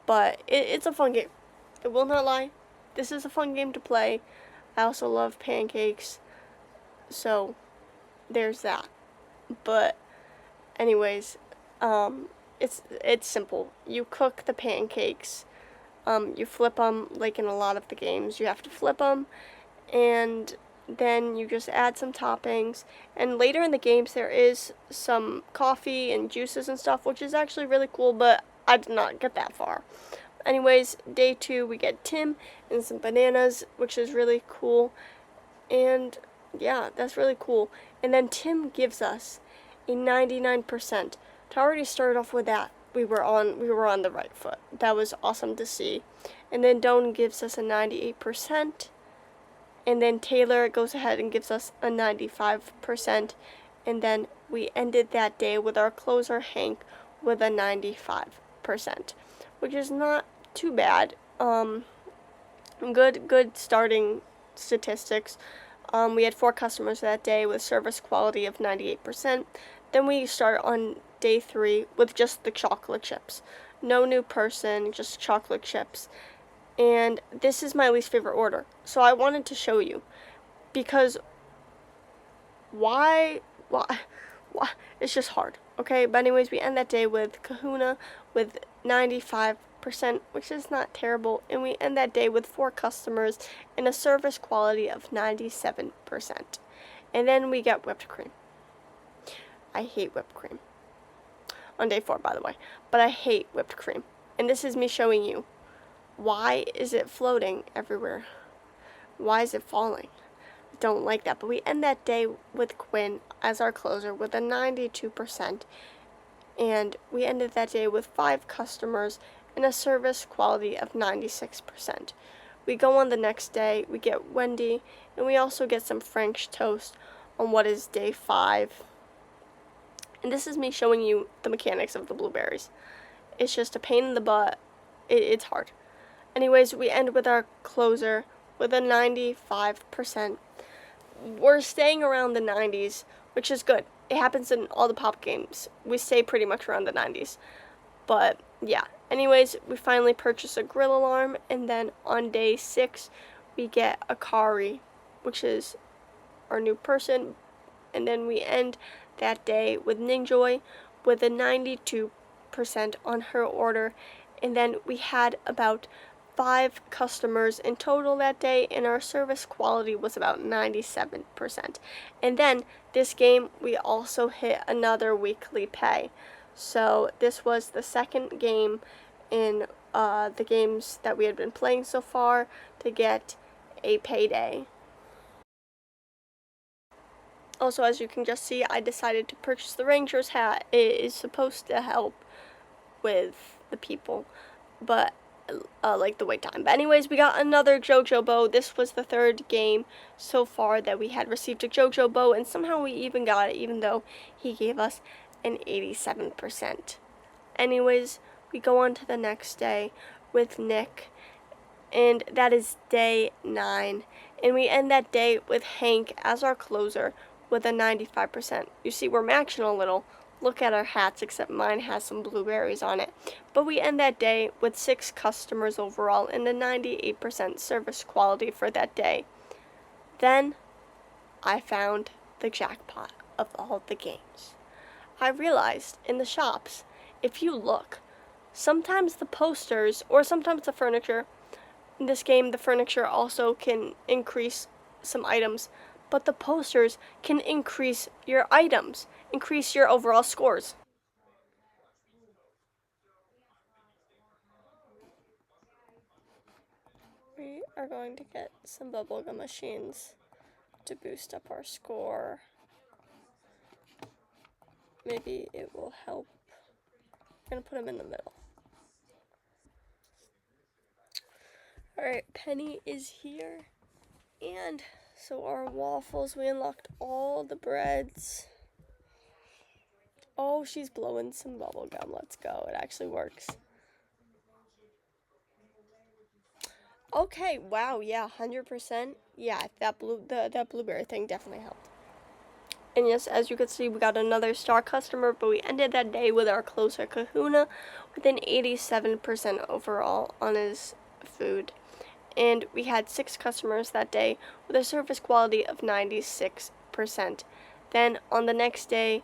But it's a fun game. I will not lie. This is a fun game to play. I also love pancakes. So, there's that. But, anyways, it's simple. You cook the pancakes. You flip them, like in a lot of the games. You have to flip them, and then you just add some toppings. And later in the games, there is some coffee and juices and stuff, which is actually really cool, but I did not get that far. Anyways, day 2, we get Tim and some bananas, which is really cool. And yeah, that's really cool. And then Tim gives us a 99%. To already start off with that, we were on the right foot. That was awesome to see. And then Don gives us a 98%. And then Taylor goes ahead and gives us a 95%. And then we ended that day with our closer Hank with a 95%, which is not too bad. Good starting statistics. We had 4 customers that day with service quality of 98%. Then we start on day 3 with just the chocolate chips. No new person, just chocolate chips. And this is my least favorite order. So I wanted to show you, because why? It's just hard. Okay, but anyways, we end that day with Kahuna with 95%, which is not terrible, and we end that day with 4 customers and a service quality of 97%. And then we get whipped cream. I hate whipped cream. On day 4, by the way, but I hate whipped cream. And this is me showing you, why is it floating everywhere? Why is it falling? Don't like that. But we end that day with Quinn as our closer with a 92%, and we ended that day with 5 customers and a service quality of 96%. We go on the next day, we get Wendy, and we also get some French toast on what is day 5. And this is me showing you the mechanics of the blueberries. It's just a pain in the butt. It's hard. Anyways, we end with our closer with a 95%. We're staying around the 90s, which is good. It happens in all the pop games. We stay pretty much around the 90s. But, yeah. Anyways, we finally purchase a grill alarm, and then on day 6, we get Akari, which is our new person. And then we end that day with Ninjoy with a 92% on her order. And then we had about 5 customers in total that day, and our service quality was about 97%. And then this game, we also hit another weekly pay. So this was the second game in the games that we had been playing so far to get a payday. Also, as you can just see, I decided to purchase the Ranger's hat. It is supposed to help with the people, but like the wait time. But anyways, we got another JoJo bow. This was the third game so far that we had received a JoJo bow, and somehow we even got it, even though he gave us an 87%. Anyways, we go on to the next day with Nick, and that is day 9. And we end that day with Hank as our closer with a 95%. You see, we're maxing a little. Look at our hats, except mine has some blueberries on it. But we end that day with 6 customers overall and a 98% service quality for that day. Then I found the jackpot of all the games. I realized in the shops, if you look, sometimes the posters or sometimes the furniture, in this game the furniture also can increase some items, but the posters can increase your items, increase your overall scores. We are going to get some bubblegum machines to boost up our score. Maybe it will help. I'm going to put them in the middle. Alright, Penny is here. And so our waffles, we unlocked all the breads. Oh, she's blowing some bubble gum. Let's go. It actually works. Okay, wow, yeah, 100%. Yeah, that blueberry thing definitely helped. And yes, as you can see, we got another star customer, but we ended that day with our closer Kahuna with an 87% overall on his food. And we had 6 customers that day with a service quality of 96%. Then on the next day,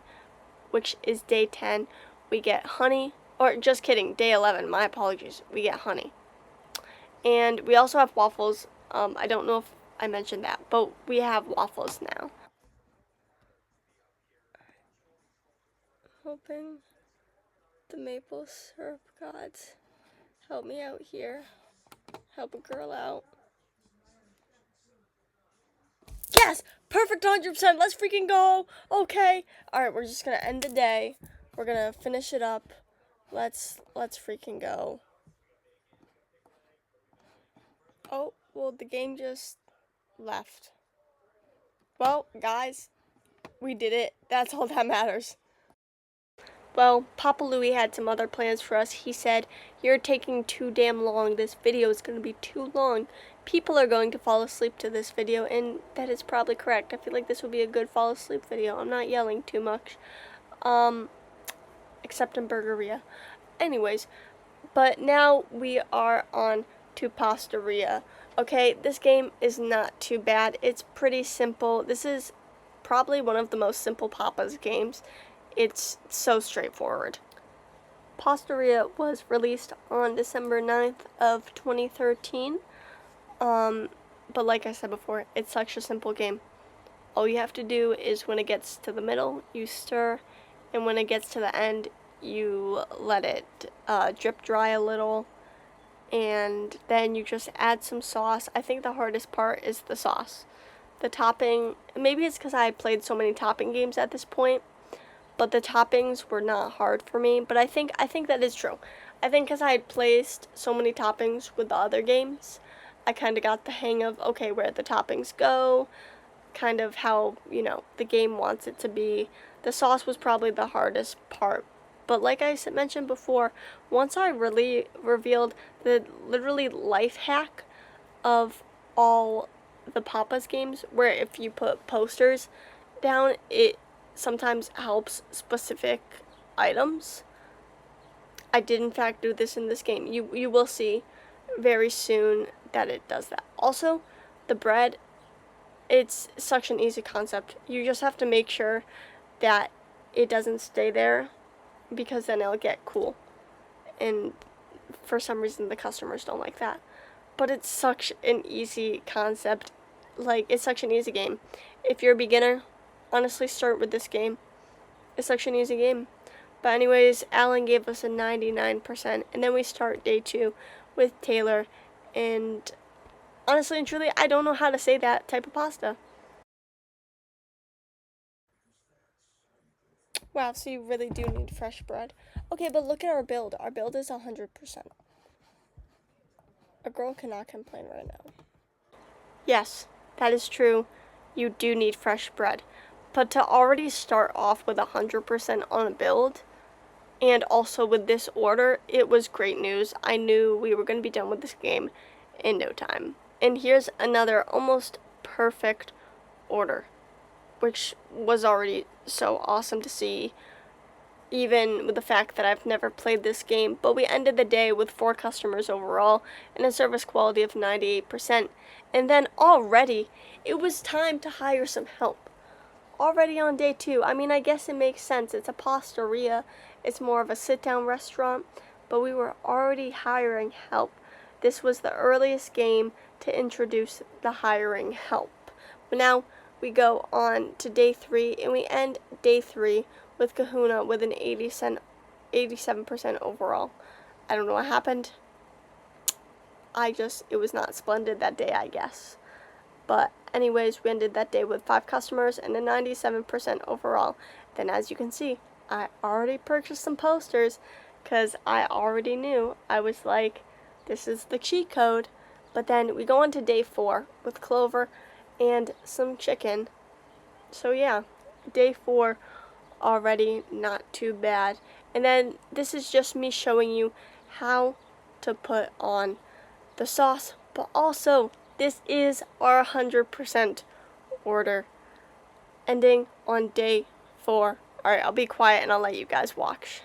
which is day 10, we get honey, or just kidding, day 11, my apologies, we get honey. And we also have waffles. I don't know if I mentioned that, but we have waffles now. Hoping the maple syrup gods help me out here. Help a girl out. Yes! Perfect 100%. Let's freaking go. Okay. Alright, we're just gonna end the day. We're gonna finish it up. Let's freaking go. Oh, well, the game just left. Well, guys, we did it. That's all that matters. Well, Papa Louie had some other plans for us. He said, "You're taking too damn long. This video is going to be too long. People are going to fall asleep to this video," and that is probably correct. I feel like this would be a good fall asleep video. I'm not yelling too much. Except in Burgeria. Anyways, but now we are on to Pastaria. Okay, this game is not too bad. It's pretty simple. This is probably one of the most simple Papa's games. It's so straightforward. Pastaria was released on December 9th of 2013. But like I said before, it's such a simple game. All you have to do is when it gets to the middle, you stir, and when it gets to the end, you let it drip dry a little, and then you just add some sauce. I think the hardest part is the sauce. The topping, maybe it's because I had played so many topping games at this point, but the toppings were not hard for me. But I think that is true. I think because I had placed so many toppings with the other games, I kind of got the hang of, okay, where the toppings go, kind of how, the game wants it to be. The sauce was probably the hardest part. But like I mentioned before, once I really revealed the literally life hack of all the Papa's games, where if you put posters down, it sometimes helps specific items. I did in fact do this in this game. You will see very soon that it does that. Also, the bread, it's such an easy concept. You just have to make sure that it doesn't stay there, because then it'll get cool. And for some reason the customers don't like that. But it's such an easy concept. Like, it's such an easy game. If you're a beginner, honestly start with this game. It's such an easy game. But anyways, Alan gave us a 99%, and then we start day 2 with Taylor, and honestly and truly, I don't know how to say that type of pasta. Wow, so you really do need fresh bread. Okay, but look at our build. Our build is 100%. A girl cannot complain right now. Yes, that is true. You do need fresh bread. But to already start off with 100% on a build, and also with this order, it was great news. I knew we were going to be done with this game in no time. And here's another almost perfect order, which was already so awesome to see, even with the fact that I've never played this game. But we ended the day with 4 customers overall and a service quality of 98%. And then already, it was time to hire some help. Already on day 2. I mean, I guess it makes sense. It's a pastaria. It's more of a sit-down restaurant. But we were already hiring help. This was the earliest game to introduce the hiring help. But now we go on to day 3, and we end day 3 with Kahuna with an 87% overall. I don't know what happened. It was not splendid that day, I guess. But anyways, we ended that day with 5 customers and a 97% overall. Then as you can see, I already purchased some posters because I already knew. I was like, this is the cheat code. But then we go on to day 4 with Clover and some chicken. So yeah, day 4 already not too bad. And then this is just me showing you how to put on the sauce, but also this is our 100% order, ending on day 4. Alright, I'll be quiet and I'll let you guys watch.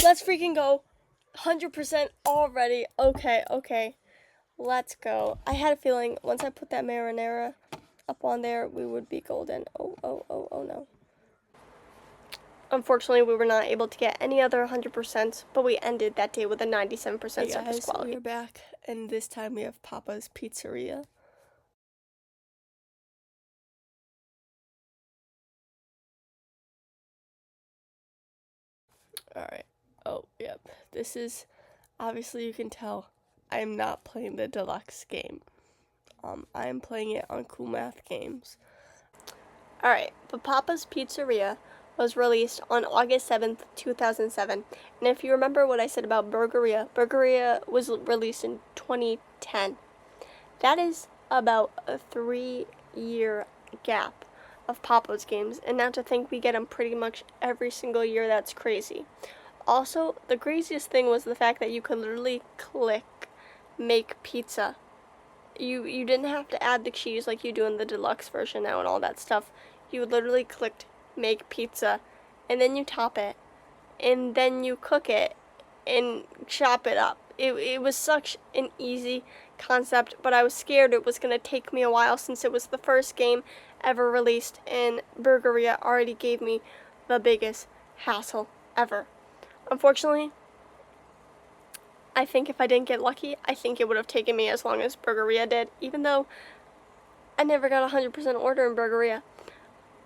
Let's freaking go. 100% already. Okay. Let's go. I had a feeling once I put that marinara up on there, we would be golden. Oh no. Unfortunately, we were not able to get any other 100%, but we ended that day with a 97% service quality. We're back, and this time we have Papa's Pizzeria. Alright. Oh, yep. This is, obviously you can tell, I am not playing the deluxe game. I am playing it on Cool Math Games. Alright, but Papa's Pizzeria was released on August 7th, 2007. And if you remember what I said about Burgeria, Burgeria was released in 2010. That is about a 3-year gap of Papa's games. And now to think we get them pretty much every single year, that's crazy. Also, the craziest thing was the fact that you could literally click make pizza. You didn't have to add the cheese like you do in the deluxe version now and all that stuff. You literally clicked make pizza, and then you top it, and then you cook it and chop it up. It was such an easy concept, but I was scared it was going to take me a while since it was the first game ever released, and Burgeria already gave me the biggest hassle ever. Unfortunately, I think if I didn't get lucky, I think it would have taken me as long as Burgeria did, even though I never got a 100% order in Burgeria.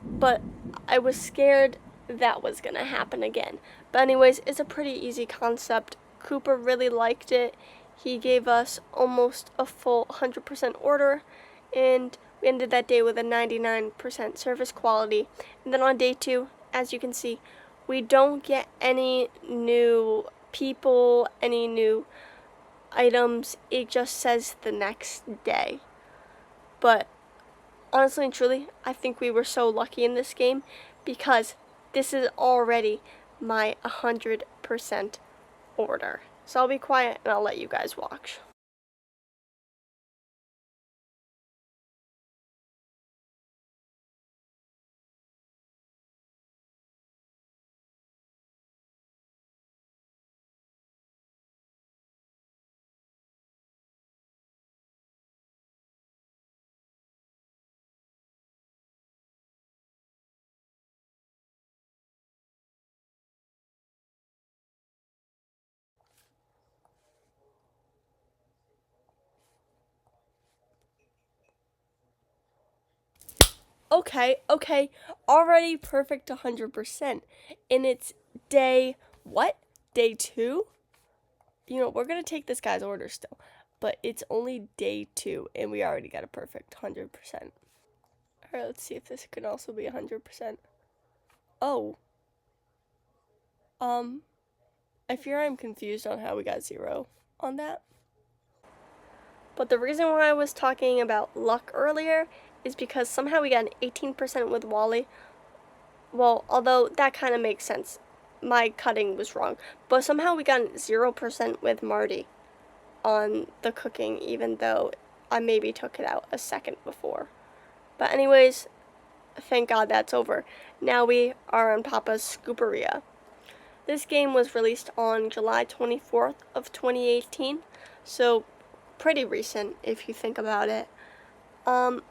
But I was scared that was going to happen again. But anyways, it's a pretty easy concept. Cooper really liked it. He gave us almost a full 100% order, and we ended that day with a 99% service quality. And then on day 2, as you can see, we don't get any new people, any new items. It just says the next day. But honestly and truly, I think we were so lucky in this game because this is already my 100% order. So I'll be quiet and I'll let you guys watch. Okay, already perfect 100%. And it's day, what? Day 2? You know, we're gonna take this guy's order still, but it's only day 2, and we already got a perfect 100%. All right, let's see if this can also be 100%. Oh, I fear I'm confused on how we got 0 on that. But the reason why I was talking about luck earlier is because somehow we got an 18% with Wally. Well, although that kind of makes sense. My cutting was wrong. But somehow we got 0% with Marty on the cooking, even though I maybe took it out a second before. But anyways, thank God that's over. Now we are on Papa's Scooperia. This game was released on July 24th of 2018, so pretty recent if you think about it.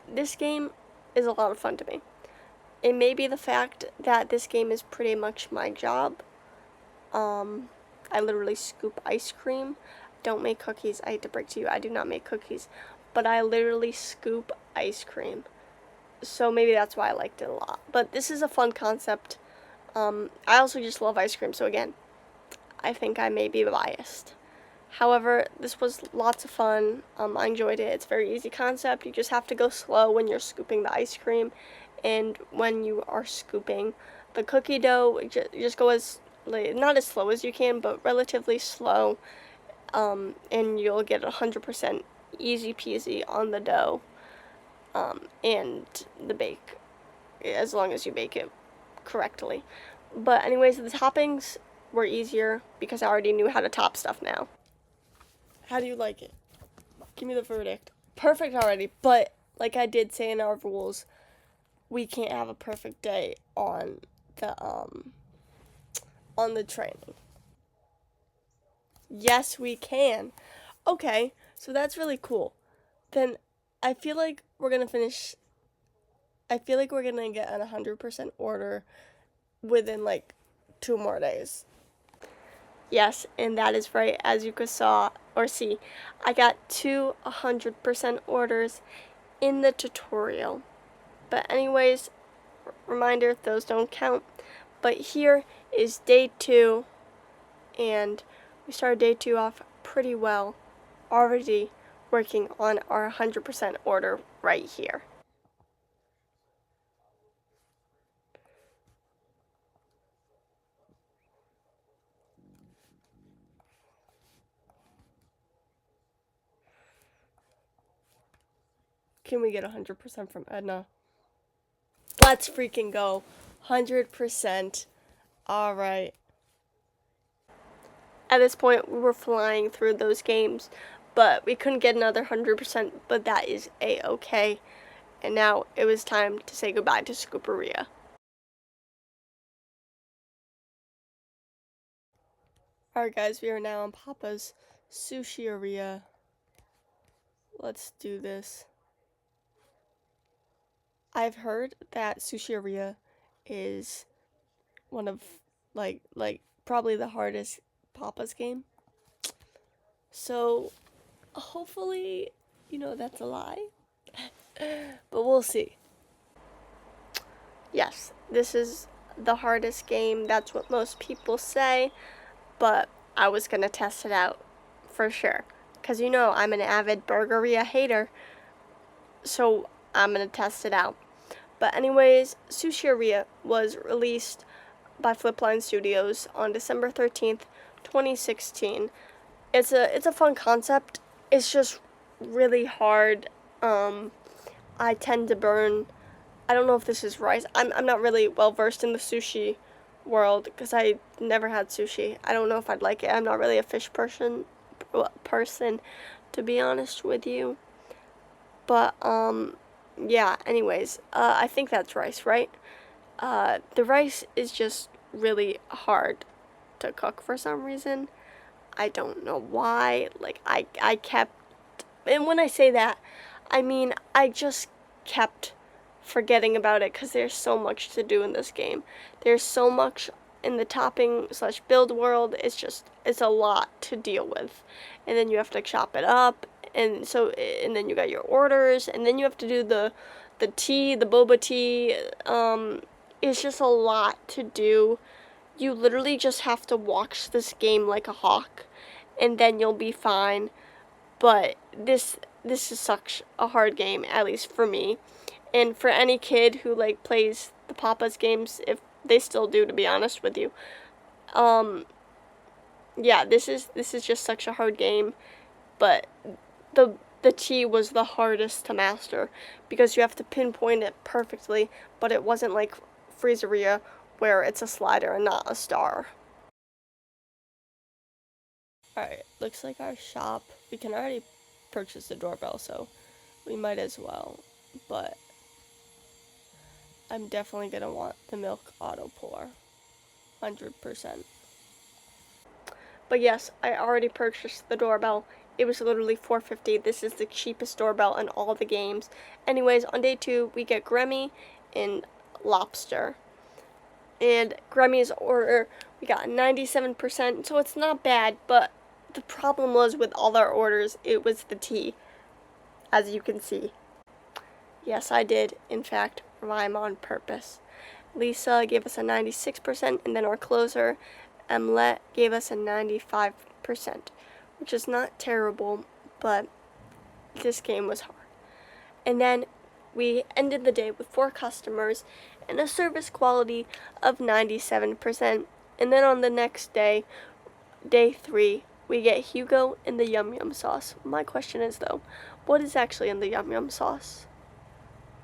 This game is a lot of fun to me. It may be the fact that this game is pretty much my job. I literally scoop ice cream. Don't make cookies. I hate to break to you, I do not make cookies. But I literally scoop ice cream. So maybe that's why I liked it a lot. But this is a fun concept. I also just love ice cream, so again, I think I may be biased. However, this was lots of fun. I enjoyed it. It's a very easy concept. You just have to go slow when you're scooping the ice cream, and when you are scooping the cookie dough, just go as not as slow as you can, but relatively slow, and you'll get 100% easy peasy on the dough, and the bake, as long as you bake it correctly. But anyways, the toppings were easier because I already knew how to top stuff now. How do you like it? Give me the verdict. Perfect already, but like I did say in our rules, we can't have a perfect day on the training. Yes, we can. Okay, so that's really cool. Then I feel like we're gonna finish. I feel like we're gonna get an 100% order within like 2 more days. Yes, and that is right. As you could saw or see, I got 200% orders in the tutorial. But anyways, reminder, those don't count. But here is day 2, and we started day 2 off pretty well, already working on our 100% order right here. Can we get 100% from Edna? Let's freaking go. 100%. All right. At this point, we were flying through those games, but we couldn't get another 100%, but that is a-okay. And now it was time to say goodbye to Scooperia. Alright guys, we are now on Papa's Sushi-aria. Let's do this. I've heard that Sushi-aria is one of like probably the hardest Papa's game. So hopefully, that's a lie. But we'll see. Yes, this is the hardest game. That's what most people say. But I was gonna test it out for sure. Because I'm an avid Burgeria hater. So I'm gonna test it out. But anyways, Sushi-aria was released by Flipline Studios on December 13th, 2016. It's a fun concept. It's just really hard. I tend to burn. I don't know if this is rice. I'm not really well versed in the sushi world because I never had sushi. I don't know if I'd like it. I'm not really a fish person, to be honest with you. But yeah. Anyways, I think that's rice, right? The rice is just really hard to cook for some reason. I don't know why. Like I kept, and when I say that, I mean I just kept forgetting about it because there's so much to do in this game. There's so much in the topping/build world. It's a lot to deal with, and then you have to chop it up, and then you got your orders, and then you have to do the tea, the boba tea. It's just a lot to do. You literally just have to watch this game like a hawk, and then you'll be fine. But this is such a hard game, at least for me. And for any kid who like plays the Papa's games, if they still do, to be honest with you, yeah, this is just such a hard game. But the T was the hardest to master because you have to pinpoint it perfectly. But it wasn't like Freezeria where it's a slider and not a star. Alright, looks like our shop, we can already purchase the doorbell, so we might as well. But I'm definitely going to want the milk auto pour. 100%. But yes, I already purchased the doorbell. It was literally $4.50. This is the cheapest doorbell in all the games. Anyways, on day 2, we get Grammy and Lobster. And Grammy's order, we got 97%, so it's not bad, but the problem was with all our orders, it was the tea, as you can see. Yes, I did, in fact, rhyme on purpose. Lisa gave us a 96%, and then our closer, Emlet, gave us a 95%, which is not terrible, but this game was hard. And then we ended the day with 4 customers and a service quality of 97%. And then on the next day, day 3, we get Hugo and the Yum Yum sauce. My question is though, what is actually in the Yum Yum sauce?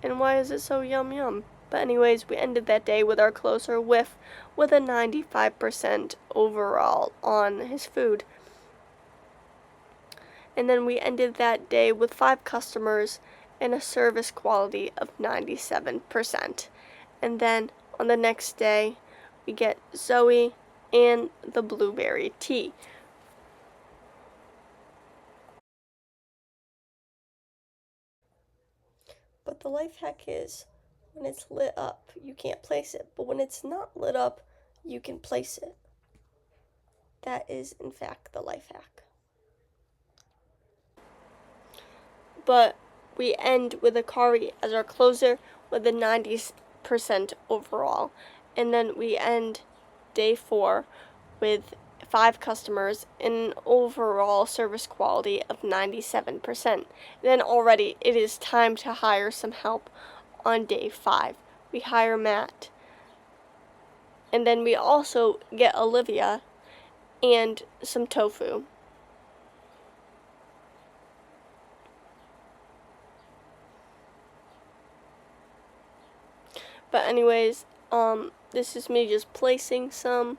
And why is it so yum yum? But anyways, we ended that day with our closer with a 95% overall on his food. And then we ended that day with 5 customers and a service quality of 97%. And then on the next day, we get Zoe and the blueberry tea. But the life hack is, when it's lit up, you can't place it. But when it's not lit up, you can place it. That is, in fact, the life hack. But we end with Akari as our closer with a 90% overall. And then we end day 4 with 5 customers and an overall service quality of 97%. Then already it is time to hire some help on day 5. We hire Matt. And then we also get Olivia and some tofu. But anyways, this is me just placing some,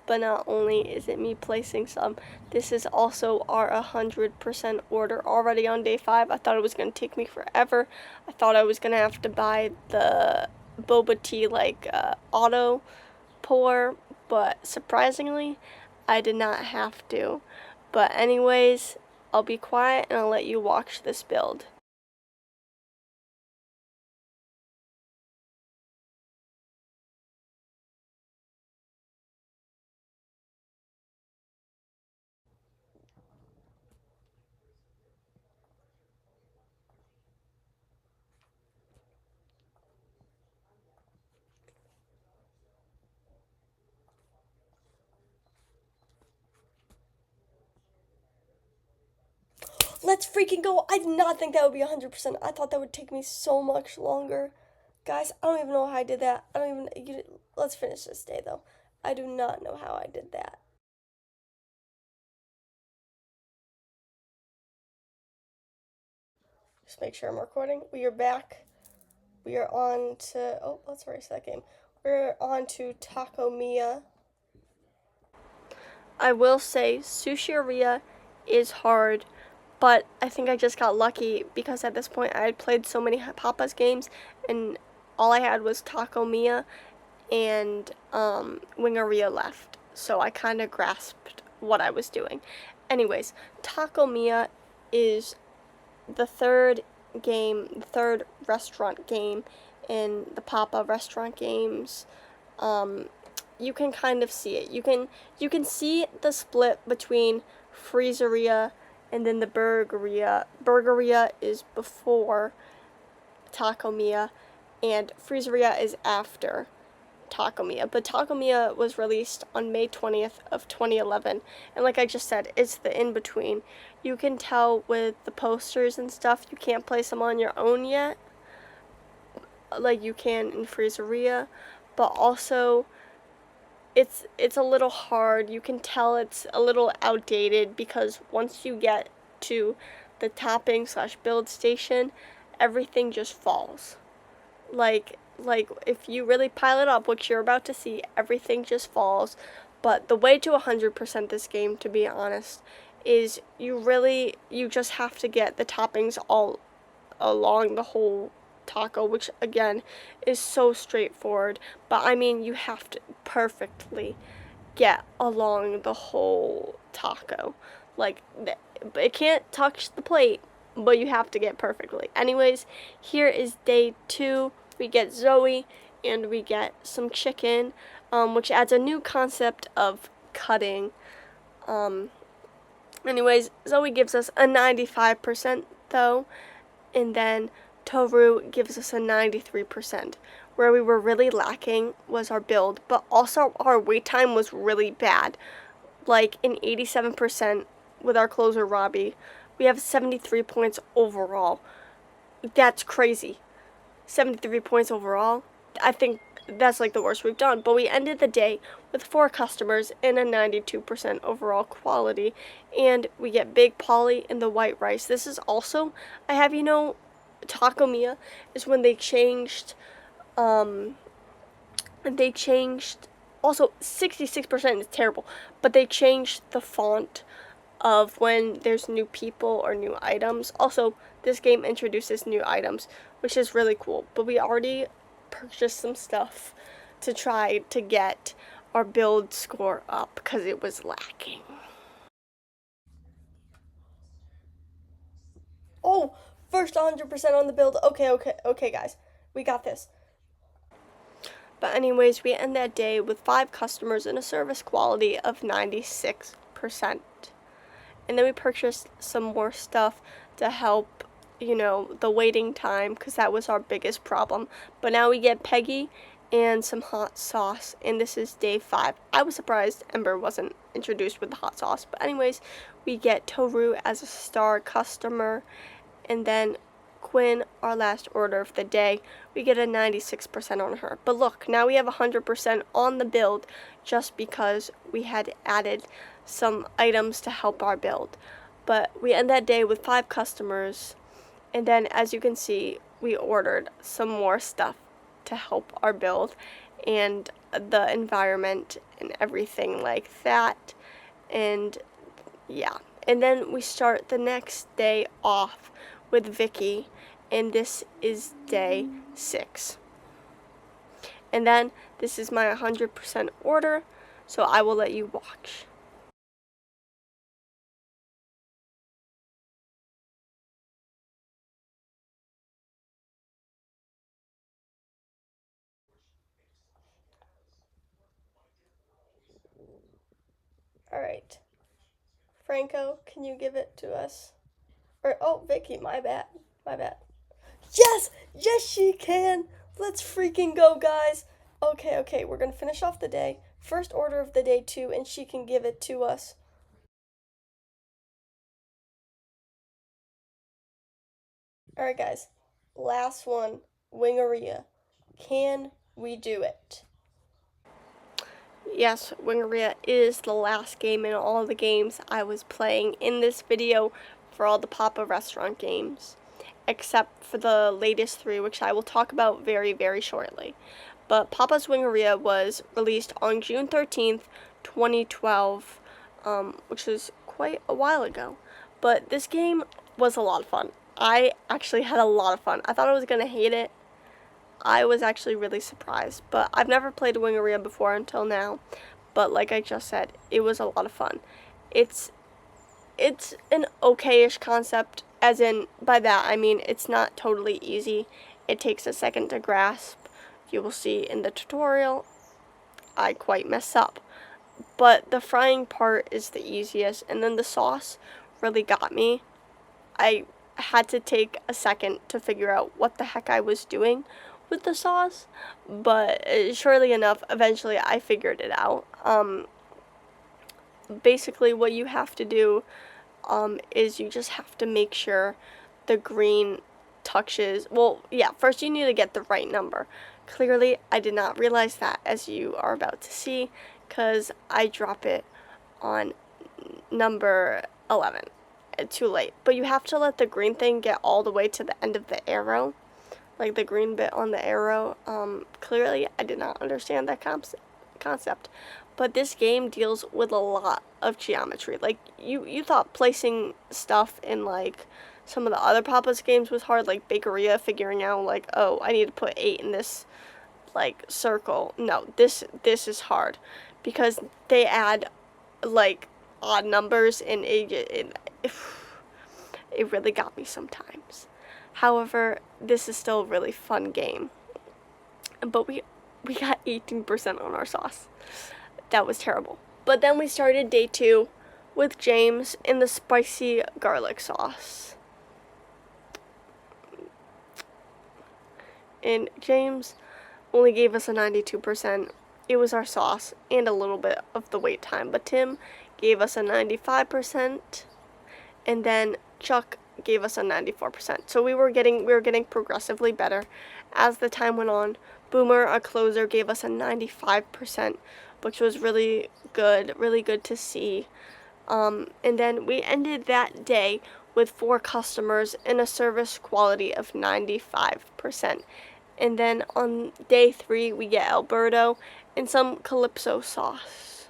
but not only is it me placing some, this is also our 100% order already on day 5. I thought it was going to take me forever. I thought I was going to have to buy the boba tea like auto pour, but surprisingly, I did not have to. But anyways, I'll be quiet and I'll let you watch this build. Let's freaking go. I did not think that would be 100%. I thought that would take me so much longer. Guys, I don't even know how I did that. Let's finish this day though. I do not know how I did that. Just make sure I'm recording. We are back. We are on to, oh, let's erase that game. We're on to Taco Mia. I will say Sushiria is hard, but I think I just got lucky because at this point I had played so many Papa's games and all I had was Taco Mia and Wingeria left. So I kind of grasped what I was doing. Anyways, Taco Mia is the third restaurant game in the Papa restaurant games. You can kind of see it. You can see the split between Freezeria and then the Burgeria. Burgeria is before Taco Mia, and Freezeria is after Taco Mia, but Taco Mia was released on May 20th of 2011, and like I just said, it's the in-between. You can tell with the posters and stuff, you can't place them on your own yet, like you can in Burgeria, but also it's a little hard. You can tell it's a little outdated because once you get to the topping / build station, everything just falls. Like if you really pile it up, which you're about to see, everything just falls. But the way to 100% this game, to be honest, is you just have to get the toppings all along the whole taco, which again is so straightforward. But I mean, you have to perfectly get along the whole taco. Like, it can't touch the plate, but you have to get perfectly. Anyways, here is day 2. We get Zoe and we get some chicken, which adds a new concept of cutting. Anyways, Zoe gives us a 95% though, and then Toru gives us a 93%. Where we were really lacking was our build, but also our wait time was really bad. Like an 87% with our closer Robbie. We have 73 points overall. That's crazy. 73 points overall. I think that's like the worst we've done. But we ended the day with 4 customers and a 92% overall quality. And we get Big Polly and the white rice. This is also, Taco Mia is when they changed, also 66% is terrible, but they changed the font of when there's new people or new items. Also, this game introduces new items, which is really cool, but we already purchased some stuff to try to get our build score up because it was lacking. Oh, first 100% on the build. Okay, guys. We got this. But anyways, we end that day with 5 customers and a service quality of 96%. And then we purchased some more stuff to help, the waiting time, because that was our biggest problem. But now we get Peggy and some hot sauce, and this is day 5. I was surprised Ember wasn't introduced with the hot sauce. But anyways, we get Toru as a star customer, and then Quinn, our last order of the day, we get a 96% on her. But look, now we have 100% on the build just because we had added some items to help our build. But we end that day with 5 customers, and then as you can see, we ordered some more stuff to help our build and the environment and everything like that. And yeah, and then we start the next day off with Vicky, and this is day 6. And then this is my 100% order, so I will let you watch. Alright. Franco, can you give it to us? Or, oh, Vicky, my bad. Yes! Yes, she can! Let's freaking go, guys! Okay, we're gonna finish off the day. First order of the day, too, and she can give it to us. Alright, guys. Last one. Wingeria. Can we do it? Yes, Wingeria is the last game in all the games I was playing in this video for all the Papa restaurant games, except for the latest 3, which I will talk about very, very shortly. But Papa's Wingeria was released on June 13th, 2012, which was quite a while ago. But this game was a lot of fun. I actually had a lot of fun. I thought I was going to hate it. I was actually really surprised, but I've never played Wingeria before until now. But like I just said, it was a lot of fun. It's an okay-ish concept, as in, by that I mean it's not totally easy. It takes a second to grasp. You will see in the tutorial, I quite mess up. But the frying part is the easiest, and then the sauce really got me. I had to take a second to figure out what the heck I was doing with the sauce, but surely enough, eventually I figured it out. Basically what you have to do is you just have to make sure the green touches, well, yeah, first you need to get the right number. Clearly, I did not realize that, as you are about to see, because I drop it on number 11. Too late. But you have to let the green thing get all the way to the end of the arrow, like the green bit on the arrow. Clearly, I did not understand that concept. But this game deals with a lot of geometry. Like, you thought placing stuff in, like, some of the other Papa's games was hard, like Burgeria, figuring out, like, oh, I need to put 8 in this, like, circle. No, this is hard, because they add, like, odd numbers, and it really got me sometimes. However, this is still a really fun game. But we got 18% on our sauce. That was terrible. But then we started day 2 with James in the spicy garlic sauce. And James only gave us a 92%. It was our sauce and a little bit of the wait time. But Tim gave us a 95%, and then Chuck gave us a 94%. So we were getting progressively better as the time went on. Boomer, our closer, gave us a 95%, which was really good to see. And then we ended that day with 4 customers and a service quality of 95%. And then on day 3, we get Alberto and some Calypso sauce.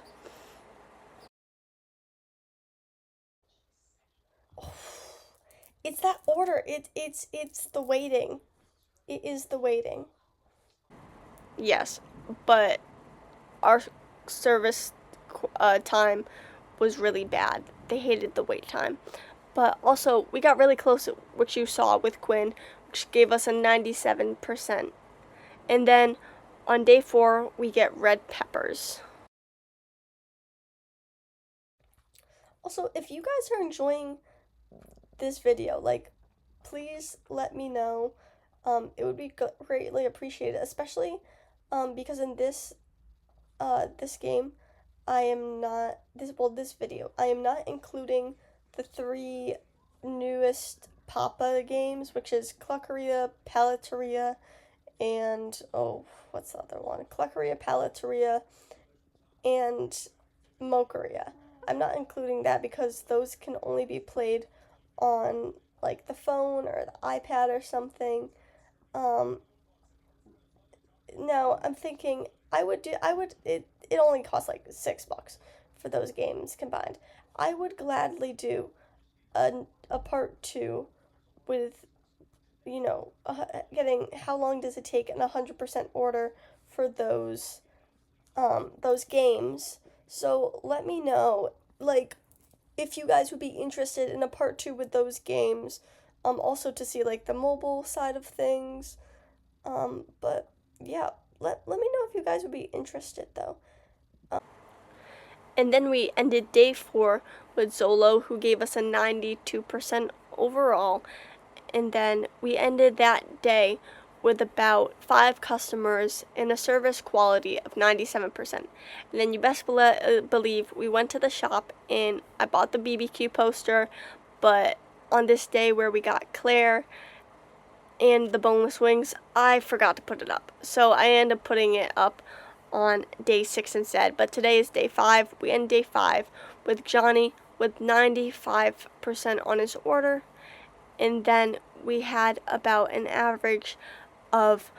It's that order. It's the waiting. It is the waiting. Yes, but our service time was really bad. They hated the wait time. But also, we got really close, which you saw with Quinn, which gave us a 97%. And then on day 4, we get red peppers. Also, if you guys are enjoying this video, like, please let me know. It would be greatly appreciated, especially because in this game, I am not this video, I am not including the 3 newest Papa games, which is Cluckeria, Paleteria, and what's the other one? Cluckeria, Paleteria, and Mokeria. I'm not including that because those can only be played on, like, the phone or the iPad or something. Now I'm thinking it only costs like $6 for those games combined. I would gladly do a part 2 with, getting how long does it take in 100% order for those games. So let me know, like, if you guys would be interested in a part 2 with those games. Also to see, like, the mobile side of things. But yeah, let me know if you guys would be interested, though. And then we ended day 4 with Zolo, who gave us a 92% overall. And then we ended that day with about 5 customers and a service quality of 97%. And then you best believe we went to the shop and I bought the BBQ poster, but on this day where we got Claire and the boneless wings, I forgot to put it up. So I ended up putting it up on day 6 instead. But today is day 5. We end day 5 with Johnny with 95% on his order. And then we had about an average of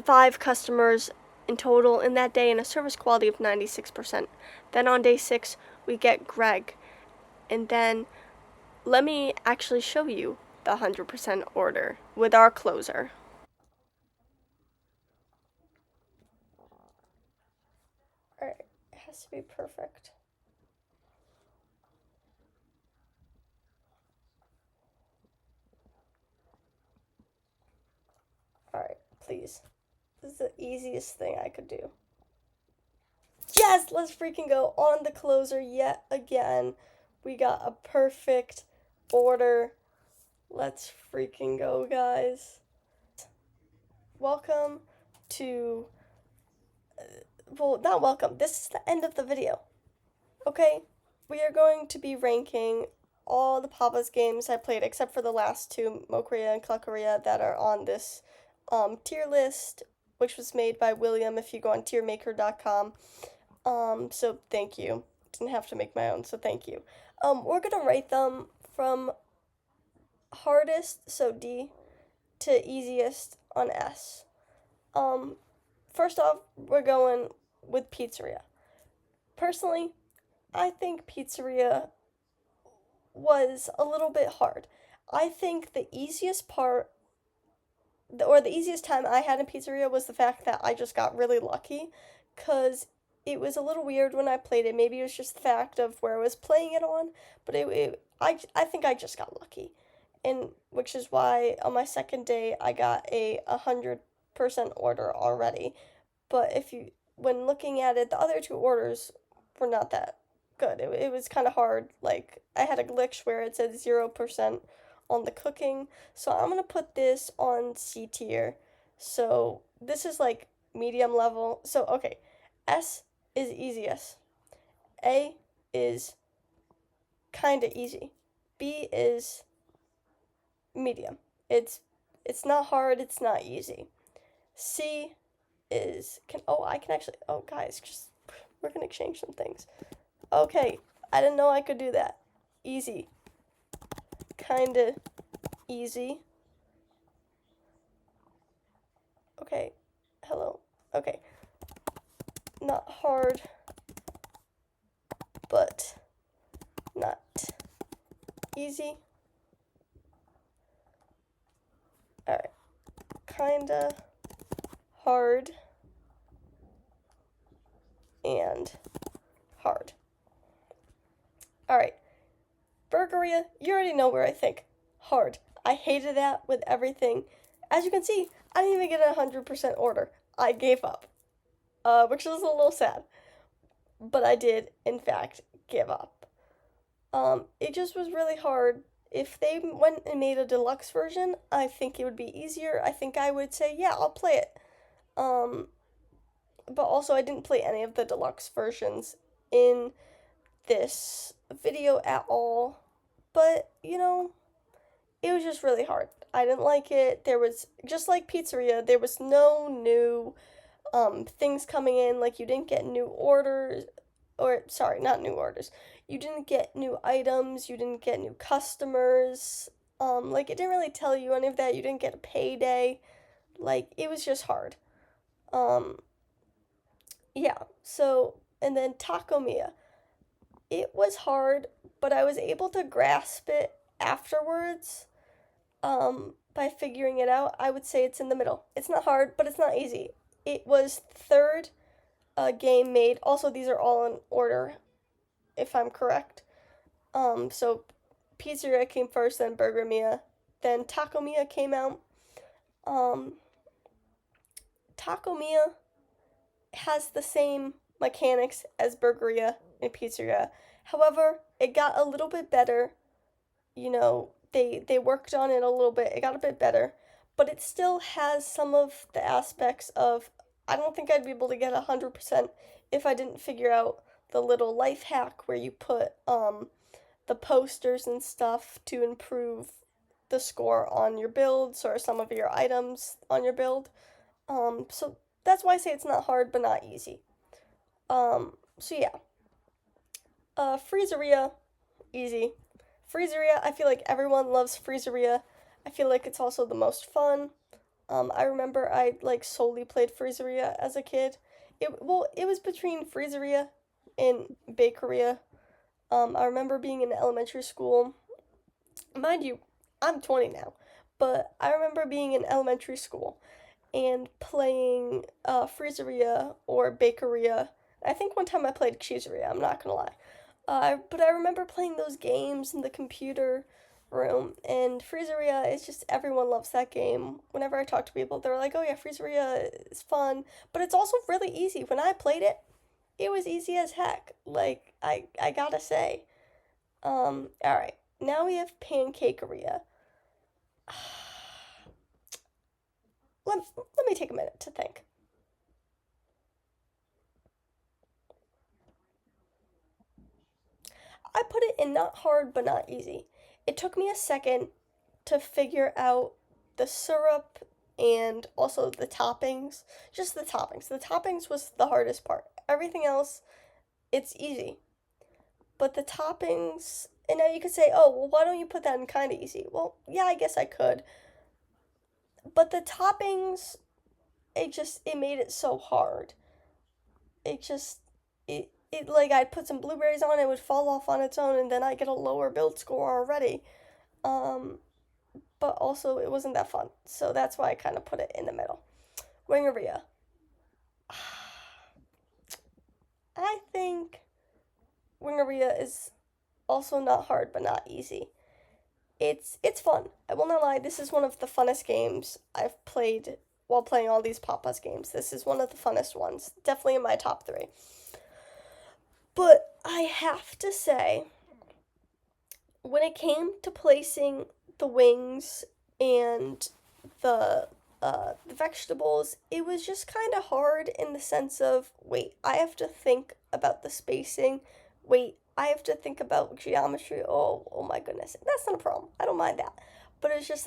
5 customers in total in that day and a service quality of 96%. Then on day 6, we get Greg. And then let me actually show you the 100% order with our closer. Alright, it has to be perfect. Alright, please. This is the easiest thing I could do. Yes, let's freaking go on the closer yet again. We got a perfect order. Let's freaking go, guys. welcome to, well, not welcome, this is the end of the video, okay? We are going to be ranking all the Papa's games I played, except for the last two, Mokria and Cluckeria, that are on this tier list, which was made by William if you go on tiermaker.com. So thank you. Didn't have to make my own, so thank you. We're gonna rate them from hardest, so D, to easiest on S. First off, we're going with Pizzeria. Personally, I think Pizzeria was a little bit hard. I think the easiest part, or the easiest time I had in Pizzeria was the fact that I just got really lucky, because it was a little weird when I played it. Maybe it was just the fact of where I was playing it on, but I think I just got lucky. And which is why on my second day I got a 100% order already. But when looking at it, the other two orders were not that good. It was kind of hard. Like, I had a glitch where it said 0% on the cooking. So I'm going to put this on C tier. So this is like medium level. So, okay. S is easiest. A is kind of easy. B is medium. It's not hard, it's not easy. C is I can actually, oh guys, just we're gonna exchange some things. Okay, I didn't know I could do that. Easy. Kinda easy. Okay. Hello. Okay. Not hard, but not easy. Alright. Kinda hard and hard. Alright. Burgeria, you already know where I think. Hard. I hated that with everything. As you can see, I didn't even get a 100% order. I gave up. Which is a little sad. But I did, in fact, give up. It just was really hard. If they went and made a deluxe version, I think it would be easier. I think I would say, yeah, I'll play it. But also I didn't play any of the deluxe versions in this video at all. But, it was just really hard. I didn't like it. There was, just like Pizzeria, there was no new things coming in. Like, you didn't get new orders, or sorry, not new orders. You didn't get new items, you didn't get new customers. Like, it didn't really tell you any of that. You didn't get a payday. Like, it was just hard. Yeah, so, and then Taco Mia. It was hard, but I was able to grasp it afterwards, by figuring it out. I would say it's in the middle. It's not hard, but it's not easy. It was third game made. Also, these are all in order, if I'm correct. So Pizzeria came first, then Burger Mia, then Taco Mia came out. Taco Mia has the same mechanics as Burgeria and Pizzeria. However, it got a little bit better. They worked on it a little bit. It got a bit better, but it still has some of the aspects of, I don't think I'd be able to get 100% if I didn't figure out the little life hack where you put the posters and stuff to improve the score on your builds or some of your items on your build. So that's why I say it's not hard but not easy. So yeah. Freezeria, easy. Freezeria, I feel like everyone loves Freezeria. I feel like it's also the most fun. I remember I solely played Freezeria as a kid. It was between Freezeria and Bakeria. I remember being in elementary school. Mind you, I'm 20 now, but I remember being in elementary school and playing Freezeria or Bakeria. I think one time I played Cheeseria, I'm not gonna lie. But I remember playing those games in the computer room, and Freezeria is just, everyone loves that game. Whenever I talk to people, they're like, oh yeah, Freezeria is fun, but it's also really easy. When I played it, it was easy as heck. Like, I gotta say. Alright, now we have Pancakeria. Let let me take a minute to think. I put it in not hard but not easy. It took me a second to figure out the syrup and also the toppings. Just the toppings. The toppings was the hardest part. Everything else, it's easy. But the toppings, and now you could say, oh, well, why don't you put that in kind of easy? Well, yeah, I guess I could. But the toppings, it made it so hard. It just, it like I'd put some blueberries on, it would fall off on its own, and then I get a lower build score already. Um, but also it wasn't that fun, so that's why I kind of put it in the middle. Wingeria. I think Wingeria is also not hard but not easy. It's fun. I will not lie. This is one of the funnest games I've played while playing all these Papa's games. This is one of the funnest ones. Definitely in my top 3. But I have to say, when it came to placing the wings and the vegetables, it was just kind of hard in the sense of, wait, I have to think about the spacing. Wait, I have to think about geometry. Oh my goodness. That's not a problem. I don't mind that. But it's just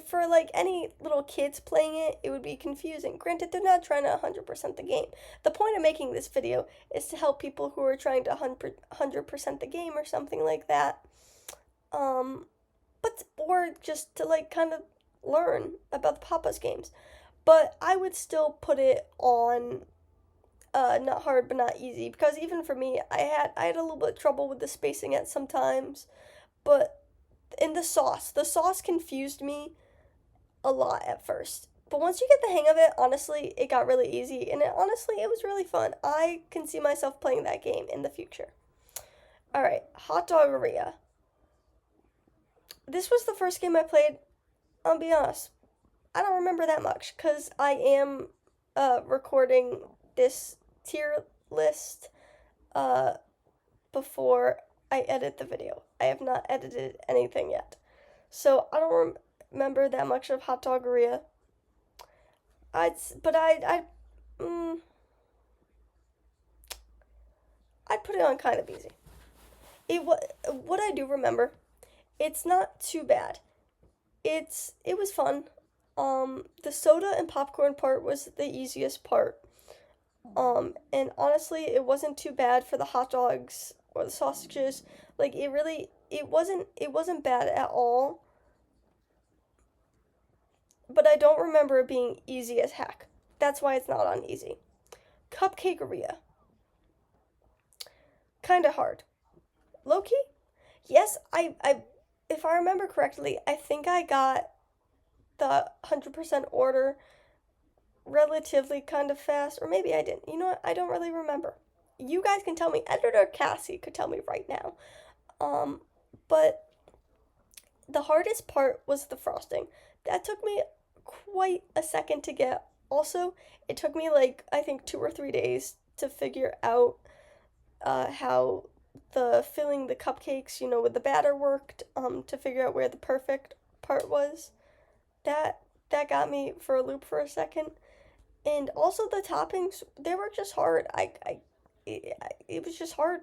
for like any little kids playing it, it would be confusing. Granted, they're not trying to 100% the game. The point of making this video is to help people who are trying to 100% the game or something like that. But or just to like kind of learn about the Papa's games. But I would still put it on not hard but not easy, because even for me, I had a little bit of trouble with the spacing at some times. But in the sauce confused me a lot at first. But once you get the hang of it, honestly, it got really easy, and it was really fun. I can see myself playing that game in the future. All right, Hot Doggeria. This was the first game I played. I'll be honest, I don't remember that much because I am recording this tier list before I edit the video. I have not edited anything yet, so I don't remember that much of Hot Doggeria. I'd put it on kind of easy. What I do remember, it's not too bad. It was fun. The soda and popcorn part was the easiest part. And honestly, it wasn't too bad for the hot dogs or the sausages. Like it wasn't bad at all. But I don't remember it being easy as heck. That's why it's not on easy. Cupcakeria. Kinda hard. Low key? Yes, I if I remember correctly, I think I got the 100% order relatively kind of fast, or maybe I didn't. You know what? I don't really remember. You guys can tell me. Editor Cassie could tell me right now. But the hardest part was the frosting. That took me quite a second to get. Also, it took me like I think 2 or 3 days to figure out how the filling the cupcakes, with the batter worked, to figure out where the perfect part was. That got me for a loop for a second. And also the toppings, they were just hard. It was just hard.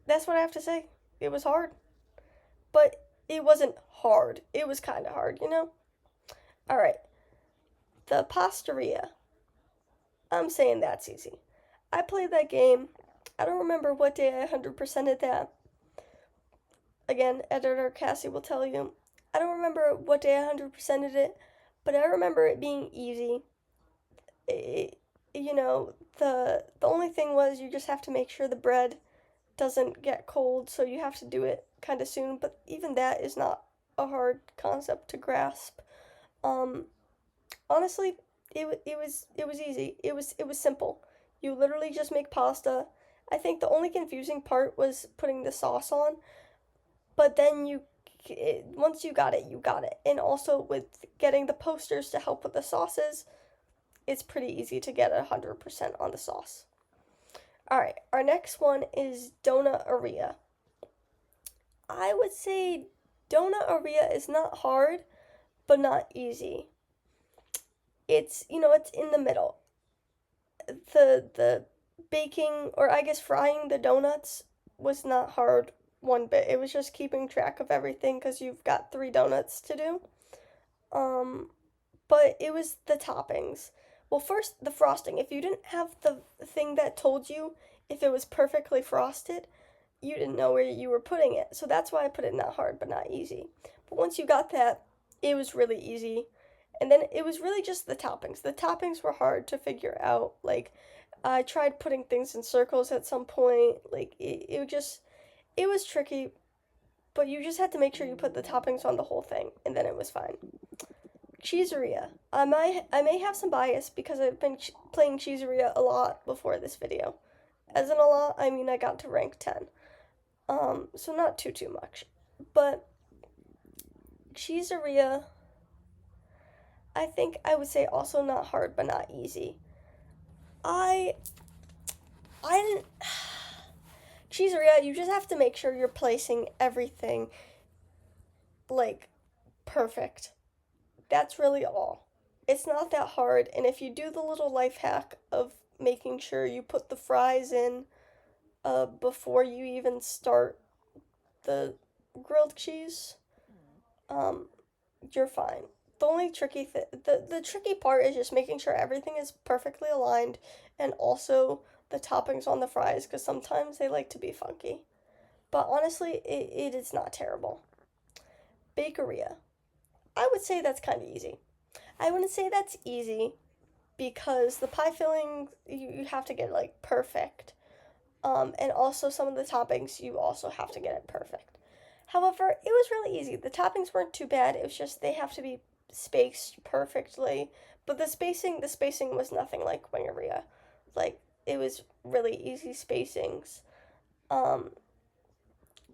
That's what I have to say. It was hard. But it wasn't hard. It was kind of hard, All right. The Pastaria. I'm saying that's easy. I played that game. I don't remember what day I 100%ed that. Again, editor Cassie will tell you. I don't remember what day I 100%ed it, but I remember it being easy. The only thing was you just have to make sure the bread doesn't get cold, so you have to do it kind of soon, but even that is not a hard concept to grasp. Honestly, it was easy. It was simple. You literally just make pasta. I think the only confusing part was putting the sauce on, but then once you got it, you got it. And also with getting the posters to help with the sauces, it's pretty easy to get 100% on the sauce. Alright, our next one is Donut-aria. I would say Donut-aria is not hard, but not easy. it's, it's in the middle. The baking, or I guess frying the donuts was not hard one bit. It was just keeping track of everything because you've got 3 donuts to do. Um, but it was the toppings. Well, first, the frosting. If you didn't have the thing that told you if it was perfectly frosted, you didn't know where you were putting it. So that's why I put it not hard but not easy. But once you got that, it was really easy. And then it was really just the toppings. The toppings were hard to figure out. Like, I tried putting things in circles at some point. Like, it was tricky, but you just had to make sure you put the toppings on the whole thing, and then it was fine. Cheeseria. I may have some bias because I've been playing Cheeseria a lot before this video. As in a lot, I mean I got to rank 10. So not too much. But Cheeseria, I think I would say also not hard but not easy. I didn't Cheeseria, you just have to make sure you're placing everything like perfect. That's really all. It's not that hard, and if you do the little life hack of making sure you put the fries in before you even start the grilled cheese, um, you're fine. The only the tricky part is just making sure everything is perfectly aligned, and also the toppings on the fries, because sometimes they like to be funky. But honestly, it is not terrible. Bakeria. I would say that's kind of easy. I wouldn't say that's easy because the pie filling you have to get like perfect. And also some of the toppings you also have to get it perfect. However, it was really easy. The toppings weren't too bad. It was just they have to be spaced perfectly. But the spacing was nothing like Wingeria. Like it was really easy spacings. Um,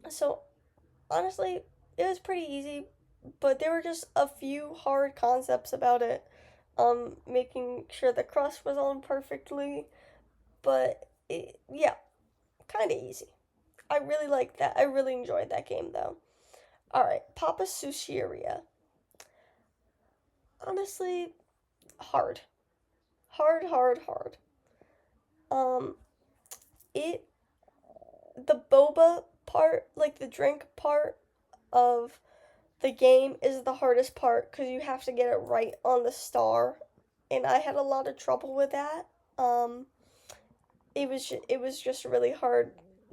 so honestly, it was pretty easy, but there were just a few hard concepts about it. Making sure the crust was on perfectly, but yeah, kind of easy. I really liked that. I really enjoyed that game though. All right, Papa Sushiria. Honestly, hard, hard. Um, it the boba part, like the drink part of the game, is the hardest part because you have to get it right on the star, and I had a lot of trouble with that. Um, it was just a really hard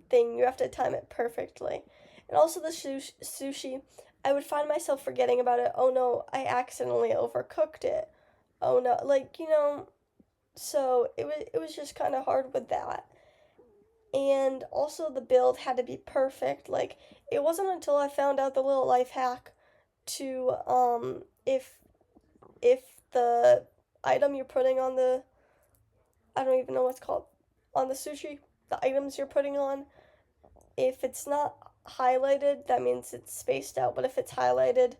thing. You have to time it perfectly, and also the sushi. I would find myself forgetting about it. Oh no, I accidentally overcooked it. Oh no, like so it was just kind of hard with that. And also the build had to be perfect. Like it wasn't until I found out the little life hack to if the item you're putting on the, I don't even know what's called, on the sushi, the items you're putting on, if it's not highlighted, that means it's spaced out, but if it's highlighted,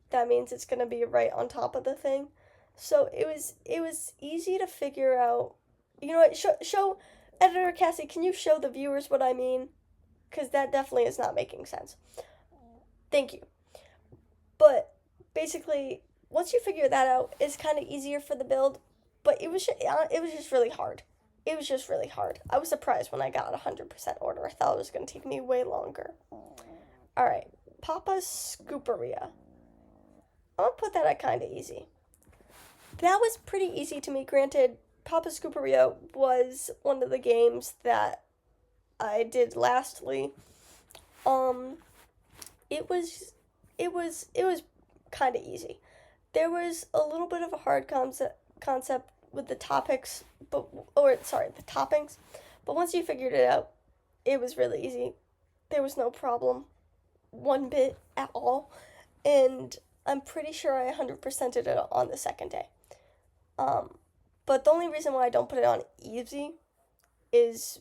that means it's going to be right on top of the thing. So it was easy to figure out. You know what? Show editor Cassie, can you show the viewers what I mean? Cuz that definitely is not making sense. Thank you. But basically, once you figure that out, it's kind of easier for the build, but it was just really hard. It was just really hard. I was surprised when I got 100% order. I thought it was going to take me way longer. All right, Papa's Scooperia. I'm gonna put that at kind of easy. That was pretty easy to me. Granted, Papa Scooperia was one of the games that I did lastly. Um, it was kind of easy. There was a little bit of a hard concept with the topics, but or sorry, the toppings. But once you figured it out, it was really easy. There was no problem one bit at all, and I'm pretty sure I 100%ed it on the second day. Um, but the only reason why I don't put it on easy is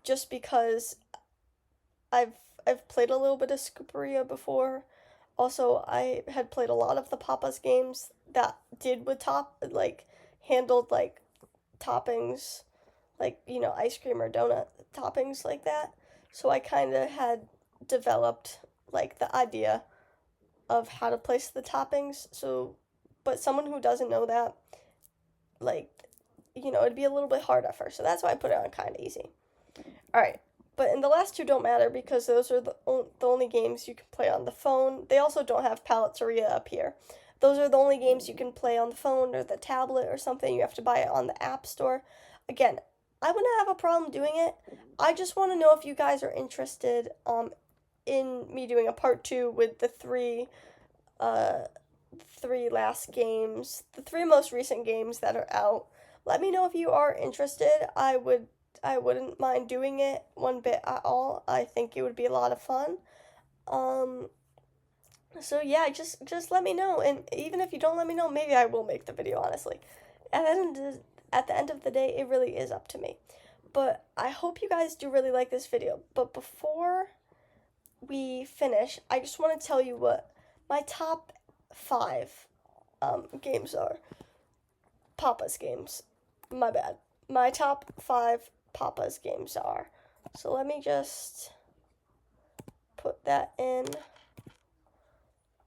just because I've I've played a little bit of Scooperia before. Also, I had played a lot of the Papa's games that did with handled like toppings, like ice cream or donut toppings like that. So I kind of had developed like the idea of how to place the toppings. So, but someone who doesn't know that, like, it'd be a little bit hard at first. So that's why I put it on kind of easy. All right. But in the last two don't matter because those are the only games you can play on the phone. They also don't have Paletteria up here. Those are the only games you can play on the phone or the tablet or something. You have to buy it on the App Store. Again, I wouldn't have a problem doing it. I just want to know if you guys are interested in me doing a part 2 with the three last games, the 3 most recent games that are out. Let me know if you are interested. I wouldn't mind doing it one bit at all. I think it would be a lot of fun. So yeah, just let me know, and even if you don't let me know, maybe I will make the video, honestly. At the end of the day, it really is up to me. But I hope you guys do really like this video. But before we finish, I just want to tell you what my top 5 games are. Papa's games. My bad. My top 5 Papa's games are. So let me just put that in.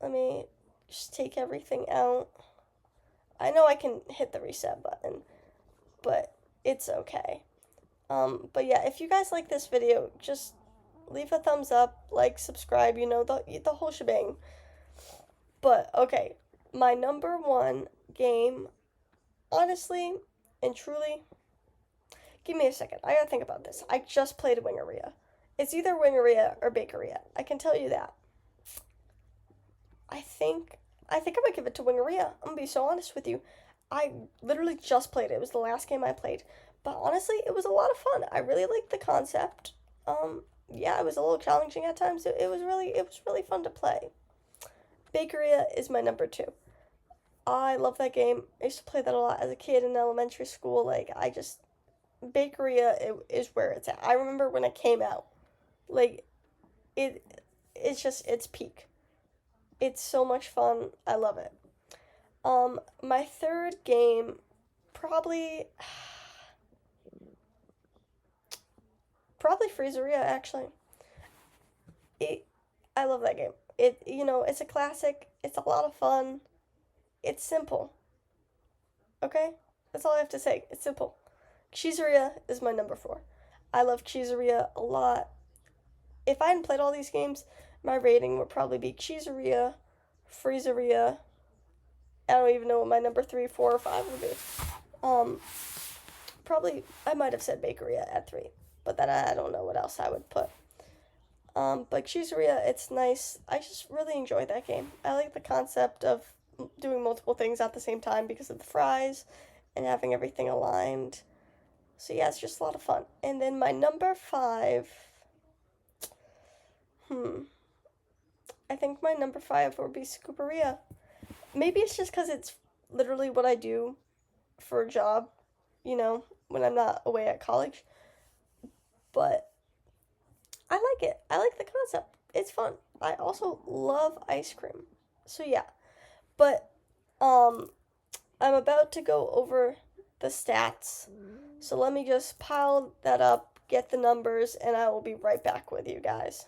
Let me just take everything out. I know I can hit the reset button, but it's okay. But yeah, if you guys like this video, just leave a thumbs up, like, subscribe, the whole shebang. But, okay, my number 1 game, honestly and truly, give me a second, I gotta think about this. I just played Wingeria. It's either Wingeria or Bakeria, I can tell you that. I think I might give it to Wingeria. I'm gonna be so honest with you. I literally just played it. It was the last game I played. But honestly, it was a lot of fun. I really liked the concept. Yeah, it was a little challenging at times. It was really fun to play. Bakeria is my number 2. I love that game. I used to play that a lot as a kid in elementary school. Bakeria is where it's at. I remember when it came out. It's peak. It's so much fun. I love it. My third game, probably Freezeria, actually. I love that game. It's a classic. It's a lot of fun. It's simple. Okay? That's all I have to say. It's simple. Cheeseria is my number 4. I love Cheeseria a lot. If I hadn't played all these games, my rating would probably be Cheeseria, Freezeria. I don't even know what my number 3, 4, or 5 would be. Probably, I might have said Bakeria at 3, but then I don't know what else I would put. But Cheeseria, it's nice. I just really enjoy that game. I like the concept of doing multiple things at the same time because of the fries and having everything aligned. So yeah, it's just a lot of fun. And then my number 5, I think my number 5 would be Scooperia. Maybe it's just because it's literally what I do for a job, when I'm not away at college. But I like it. I like the concept. It's fun. I also love ice cream. So yeah. But I'm about to go over the stats. So let me just pile that up, get the numbers, and I will be right back with you guys.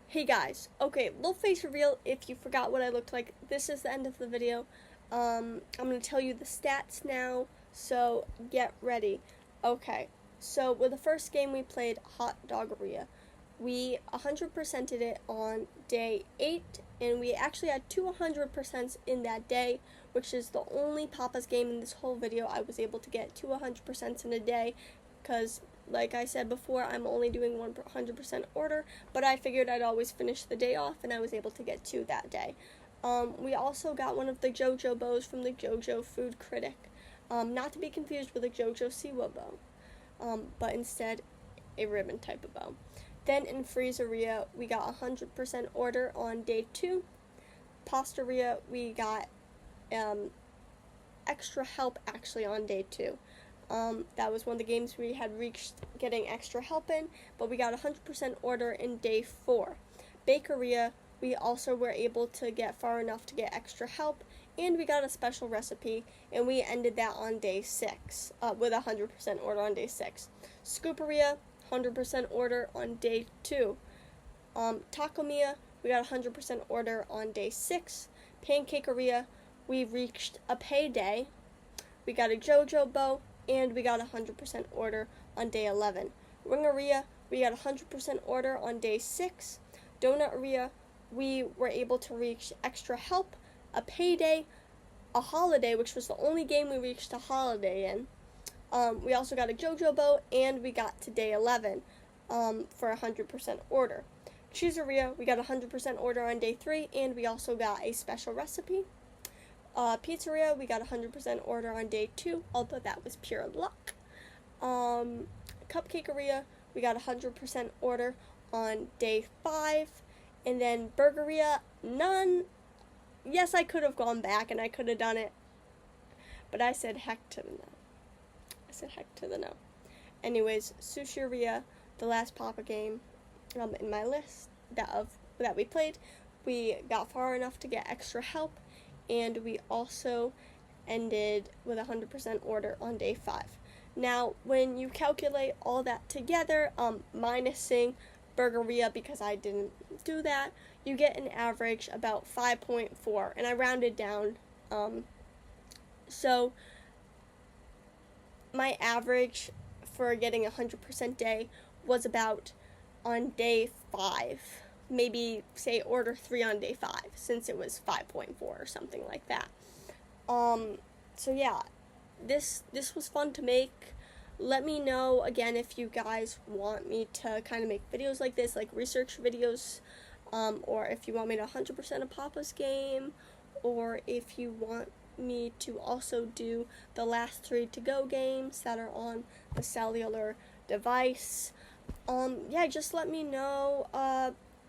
Hey guys, okay, little face reveal. If you forgot what I looked like, this is the end of the video. I'm going to tell you the stats now, so get ready. Okay, so with the first game we played, Hot Doggeria, we 100%ed it on day 8, and we actually had 200% in that day, which is the only Papa's game in this whole video I was able to get 100% in a day, because like I said before, I'm only doing 100% order, but I figured I'd always finish the day off, and I was able to get 2 that day. We also got one of the JoJo bows from the JoJo Food Critic, not to be confused with a JoJo Siwa bow, but instead a ribbon type of bow. Then in Freezeria, we got 100% order on day 2. Pastaria, we got extra help actually on day 2. That was one of the games we had reached getting extra help in, but we got 100% order in day 4. Bakeria, we also were able to get far enough to get extra help, and we got a special recipe, and we ended that on day 6, with 100% order on day 6. Scooperia, 100% order on day 2. Taconia, we got 100% order on day 6. Pancakeria, we reached a payday we got a JoJo bow, and we got a 100% order on day 11. Ringeria, we got a 100% order on day 6. Donuteria, we were able to reach extra help, a payday, a holiday, which was the only game we reached a holiday in. We also got a JoJo bow, and we got to day 11 for a 100% order. Cheeseria, we got a 100% order on day 3, and we also got a special recipe. Pizzeria, we got a 100% order on day 2, although that was pure luck. Cupcakeria, we got a 100% order on day 5. And then Burgeria, none. Yes, I could have gone back and I could have done it, but I said heck to the no. Anyways, Sushiria, the last Papa game in my list that we played, we got far enough to get extra help, and we also ended with a 100% order on day 5. Now, when you calculate all that together, minusing Burgeria because I didn't do that, you get an average about 5.4, and I rounded down. So my average for getting a 100% day was about on day 5, maybe say order 3 on day 5, since it was 5.4 or something like that. So yeah, this was fun to make. Let me know again if you guys want me to kind of make videos like this, like research videos, or if you want me to 100% a Papa's game, or if you want me to also do the last 3 to-go games that are on the cellular device. Yeah, just let me know.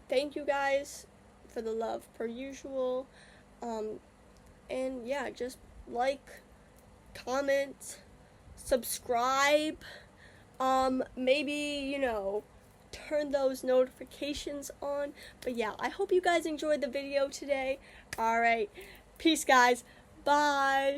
Thank you guys for the love per usual. And yeah, just like, comment, subscribe, maybe, turn those notifications on. But yeah, I hope you guys enjoyed the video today. Alright, peace guys, bye.